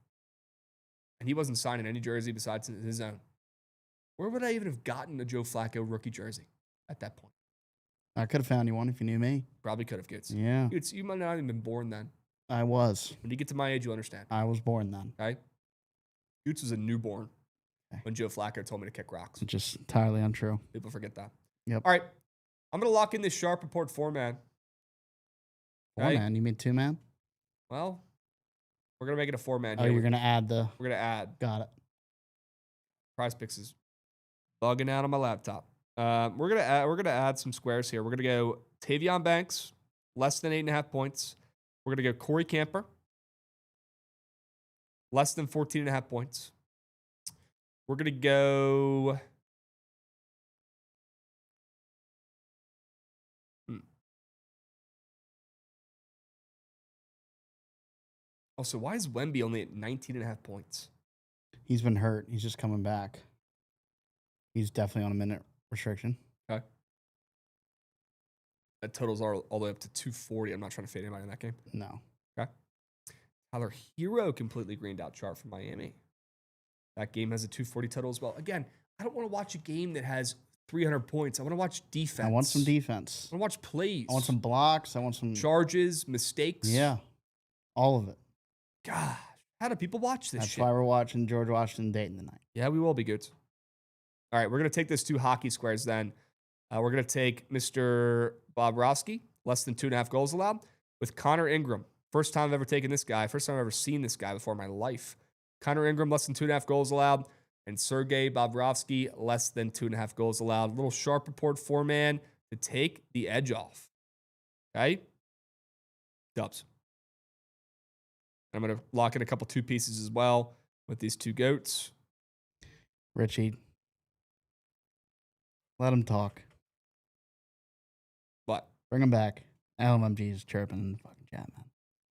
And he wasn't signing any jersey besides his own. Where would I even have gotten a Joe Flacco rookie jersey at that point? I could have found you one if you knew me. Probably could have, Goots. Yeah. Goots, you might not have even been born then. I was. When you get to my age, you'll understand. I was born then. Okay? Goots was a newborn when Joe Flacco told me to kick rocks. Just entirely untrue. People forget that. Yep. All right. I'm going to lock in this Sharp Report 4-man. Four-man? You mean two-man? Well, we're going to make it a 4-man. Oh, you're going to add the... We're going to add. Got it. PrizePicks is bugging out on my laptop. We're gonna add some squares here. We're gonna go Tavion Banks, less than 8.5 points. We're gonna go Corey Camper, less than 14.5 points. We're gonna go. Also, why is Wemby only at 19.5 points? He's been hurt. He's just coming back. He's definitely on a minute restriction. Okay. That totals are all the way up to 240. I'm not trying to fade anybody in that game. No. Okay. Tyler Hero completely greened out chart for Miami. That game has a 240 total as well. Again, I don't want to watch a game that has 300 points. I want to watch defense. I want some defense. I want to watch plays. I want some blocks. I want some charges, mistakes. Yeah. All of it. Gosh, how do people watch this That's shit? why we're watching George Washington Dayton tonight. Yeah, we will be good. All right, we're going to take those two hockey squares then. We're going to take Mr. Bobrovsky, less than 2.5 goals allowed, with Connor Ingram. First time I've ever taken this guy. First time I've ever seen this guy before in my life. Connor Ingram, less than 2.5 goals allowed, and Sergei Bobrovsky, less than 2.5 goals allowed. Little Sharp Report 4-man to take the edge off. Okay? Dubs. I'm going to lock in a couple two pieces as well with these two goats. Richie, let him talk. What? Bring him back. LMG is chirping in the fucking chat, man.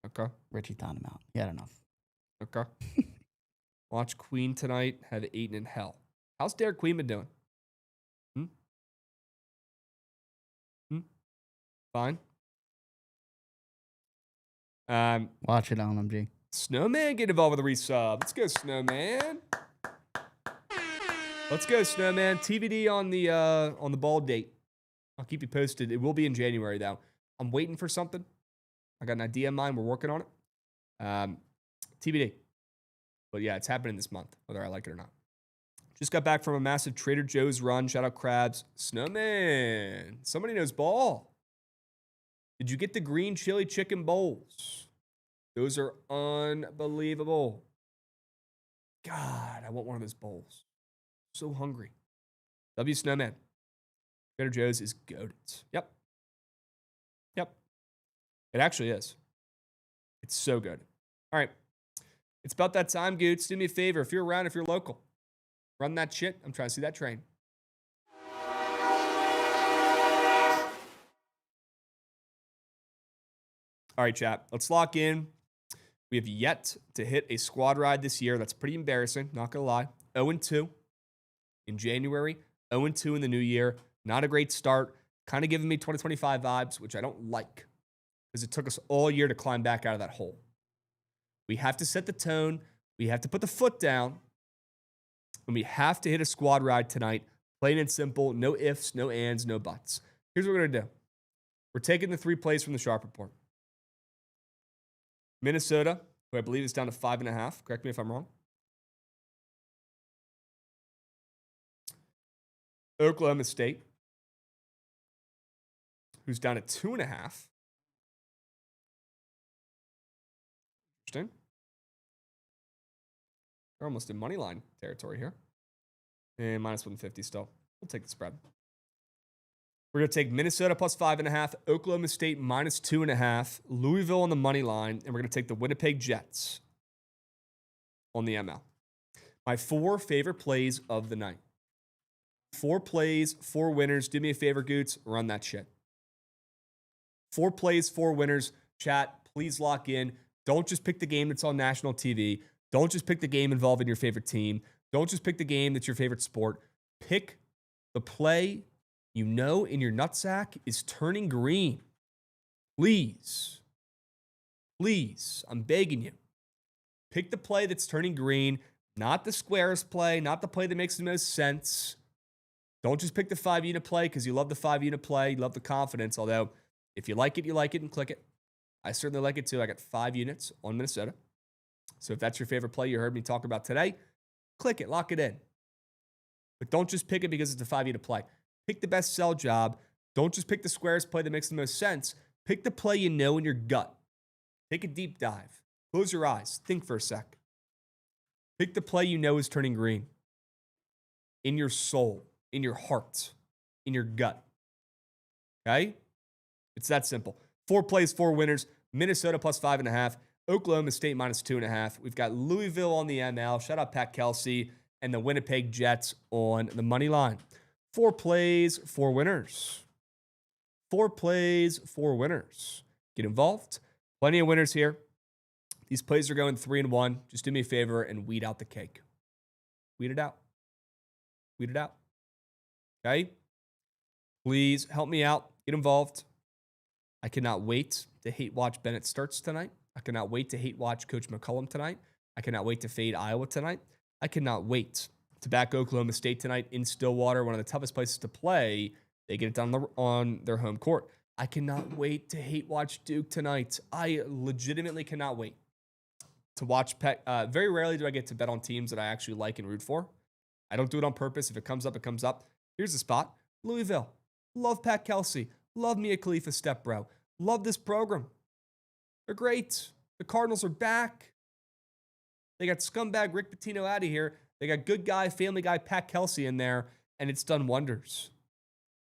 Okay. Richie timed him out. He had enough. Okay. Watch Queen tonight. Have Aiden in hell. How's Derek Queen been doing? Fine. Watch it, LMG. Snowman, get involved with a resub. Let's go, Snowman. Let's go, Snowman. TBD on the ball date. I'll keep you posted. It will be in January, though. I'm waiting for something. I got an idea in mind. We're working on it. TBD. But yeah, it's happening this month, whether I like it or not. Just got back from a massive Trader Joe's run. Shout out Krabs. Snowman. Somebody knows ball. Did you get the green chili chicken bowls? Those are unbelievable. God, I want one of those bowls. So hungry. W Snowman. Trader Joe's is goated. Yep. It actually is. It's so good. All right. It's about that time, Goots. Do me a favor. If you're around, if you're local, run that shit. I'm trying to see that train. All right, chat. Let's lock in. We have yet to hit a squad ride this year. That's pretty embarrassing. Not going to lie. 0-2 in January. 0-2 in the new year. Not a great start. Kind of giving me 2025 vibes, which I don't like because it took us all year to climb back out of that hole. We have to set the tone. We have to put the foot down. And we have to hit a squad ride tonight. Plain and simple. No ifs, no ands, no buts. Here's what we're going to do. We're taking the 3 plays from the Sharp Report. Minnesota, who I believe is down to 5.5. Correct me if I'm wrong. Oklahoma State, who's down at 2.5. Interesting. They're almost in money line territory here. And minus 150 still. We'll take the spread. We're going to take Minnesota plus 5.5, Oklahoma State minus 2.5, Louisville on the money line, and we're going to take the Winnipeg Jets on the ML. My 4 favorite plays of the night. 4 plays, 4 winners. Do me a favor, Goots. Run that shit. 4 plays, 4 winners. Chat, please lock in. Don't just pick the game that's on national TV. Don't just pick the game involving your favorite team. Don't just pick the game that's your favorite sport. Pick the play you know in your nutsack is turning green. Please. Please. I'm begging you. Pick the play that's turning green, not the squares play, not the play that makes the most sense. Don't just pick the 5-unit play because you love the 5-unit play. You love the confidence. Although, if you like it, you like it and click it. I certainly like it too. I got 5 units on Minnesota. So if that's your favorite play you heard me talk about today, click it, lock it in. But don't just pick it because it's a 5-unit play. Pick the best sell job. Don't just pick the squares play that makes the most sense. Pick the play you know in your gut. Take a deep dive. Close your eyes. Think for a sec. Pick the play you know is turning green. In your soul, in your heart, in your gut. Okay? It's that simple. 4 plays, 4 winners. Minnesota plus 5.5. Oklahoma State minus 2.5. We've got Louisville on the ML. Shout out Pat Kelsey. And the Winnipeg Jets on the money line. 4 plays, 4 winners. 4 plays, 4 winners. Get involved. Plenty of winners here. These plays are going 3-1. Just do me a favor and weed out the cake. Weed it out. Weed it out. Okay? Please help me out. Get involved. I cannot wait to hate watch Bennett starts tonight. I cannot wait to hate watch Coach McCullum tonight. I cannot wait to fade Iowa tonight. I cannot wait to back Oklahoma State tonight in Stillwater, one of the toughest places to play. They get it done on their home court. I cannot wait to hate watch Duke tonight. I legitimately cannot wait to watch very rarely do I get to bet on teams that I actually like and root for. I don't do it on purpose. If it comes up, it comes up. Here's the spot. Louisville. Love Pat Kelsey. Love Mia Khalifa Stepbro. Love this program. They're great. The Cardinals are back. They got scumbag Rick Pitino out of here. They got good guy, family guy Pat Kelsey in there, and it's done wonders.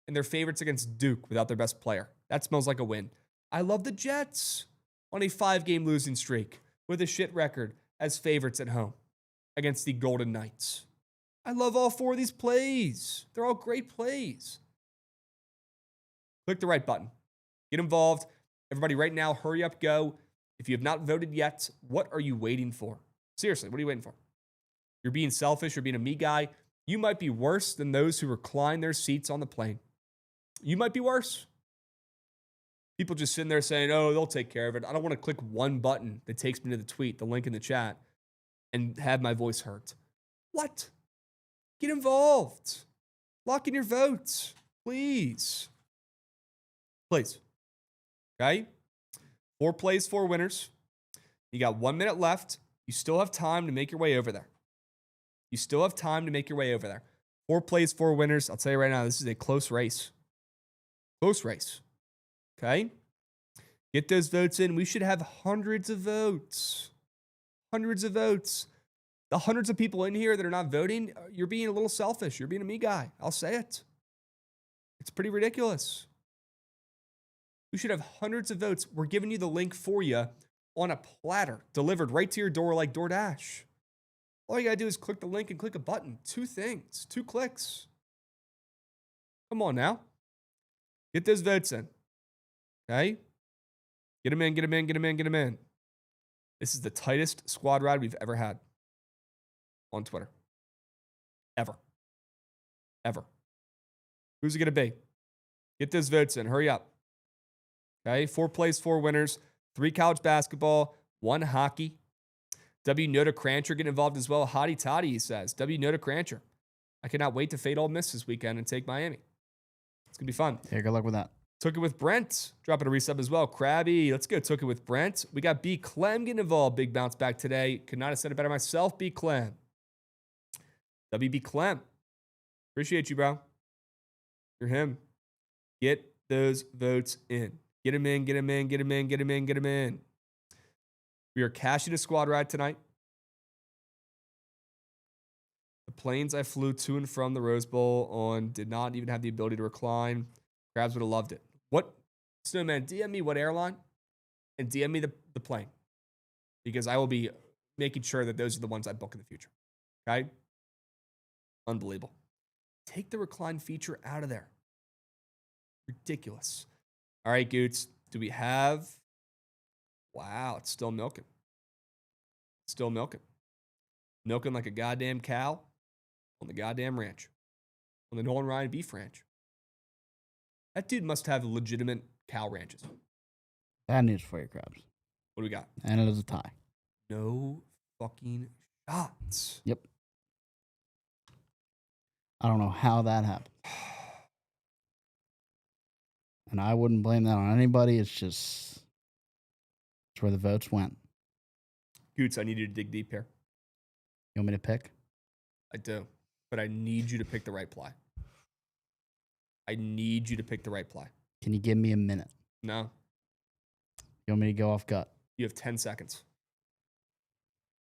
And they're favorites against Duke without their best player. That smells like a win. I love the Jets on a 5-game losing streak with a shit record as favorites at home against the Golden Knights. I love all 4 of these plays. They're all great plays. Click the right button. Get involved. Everybody right now, hurry up, go. If you have not voted yet, what are you waiting for? Seriously, what are you waiting for? You're being selfish. You're being a me guy. You might be worse than those who recline their seats on the plane. You might be worse. People just sitting there saying, oh, they'll take care of it. I don't want to click one button that takes me to the tweet, the link in the chat, and have my voice hurt. What? Get involved. Lock in your votes. Please. Please. Okay? 4 plays, 4 winners. You got 1 minute left. You still have time to make your way over there. You still have time to make your way over there. 4 plays, 4 winners. I'll tell you right now, this is a close race. Close race. Okay? Get those votes in. We should have hundreds of votes. Hundreds of votes. The hundreds of people in here that are not voting, you're being a little selfish. You're being a me guy. I'll say it. It's pretty ridiculous. We should have hundreds of votes. We're giving you the link for you on a platter, delivered right to your door like DoorDash. All you got to do is click the link and click a button. 2 things. 2 clicks. Come on now. Get those votes in. Okay? Get them in, get them in, get them in, get them in. This is the tightest squad ride we've ever had on Twitter. Ever. Ever. Who's it going to be? Get those votes in. Hurry up. Okay? 4 plays, 4 winners. 3 college basketball, 1 hockey. W. Noda Crancher getting involved as well. Hottie toddy, he says. W. Noda Crancher. I cannot wait to fade Ole Miss this weekend and take Miami. It's going to be fun. Yeah, good luck with that. Took it with Brent. Dropping a resub as well. Krabby. Let's go. Took it with Brent. We got B. Clem getting involved. Big bounce back today. Could not have said it better myself. B. Clem. WB Clem. Appreciate you, bro. You're him. Get those votes in. Get him in. Get him in. Get him in. Get him in. Get him in. We are cashing a squad ride tonight. The planes I flew to and from the Rose Bowl on did not even have the ability to recline. Krabs would have loved it. What? Snowman, DM me what airline and DM me the plane, because I will be making sure that those are the ones I book in the future. Okay? Unbelievable. Take the recline feature out of there. Ridiculous. All right, Goots. Do we have Wow, it's still milking. Still milking. Milking like a goddamn cow on the goddamn ranch. On the Nolan Ryan beef ranch. That dude must have legitimate cow ranches. Bad news for you, Krabs. What do we got? And it is a tie. No fucking shots. Yep. I don't know how that happened. And I wouldn't blame that on anybody. It's where the votes went. Goots, I need you to dig deep here. You want me to pick? I do. But I need you to pick the right play. I need you to pick the right play. Can you give me a minute? No. You want me to go off gut? You have 10 seconds.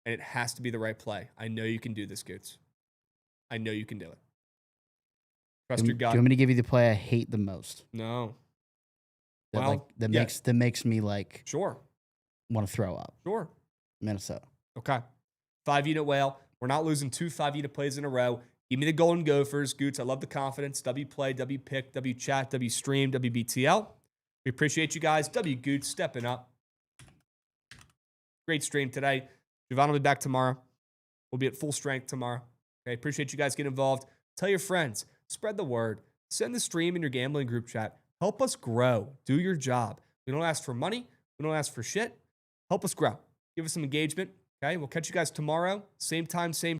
And it has to be the right play. I know you can do this, Goots. I know you can do it. Trust your gut. Do you want me to give you the play I hate the most? No. That makes me like sure want to throw up. Sure. Minnesota. Okay. 5-unit whale. We're not losing 2 5-unit plays in a row. Give me the Golden Gophers, Goots. I love the confidence. W play, W pick, W chat, W stream, WBTL. We appreciate you guys. W Goots stepping up. Great stream today. Jovan will be back tomorrow. We'll be at full strength tomorrow. Okay. Appreciate you guys getting involved. Tell your friends. Spread the word. Send the stream in your gambling group chat. Help us grow. Do your job. We don't ask for money. We don't ask for shit. Help us grow. Give us some engagement. Okay. We'll catch you guys tomorrow. Same time, same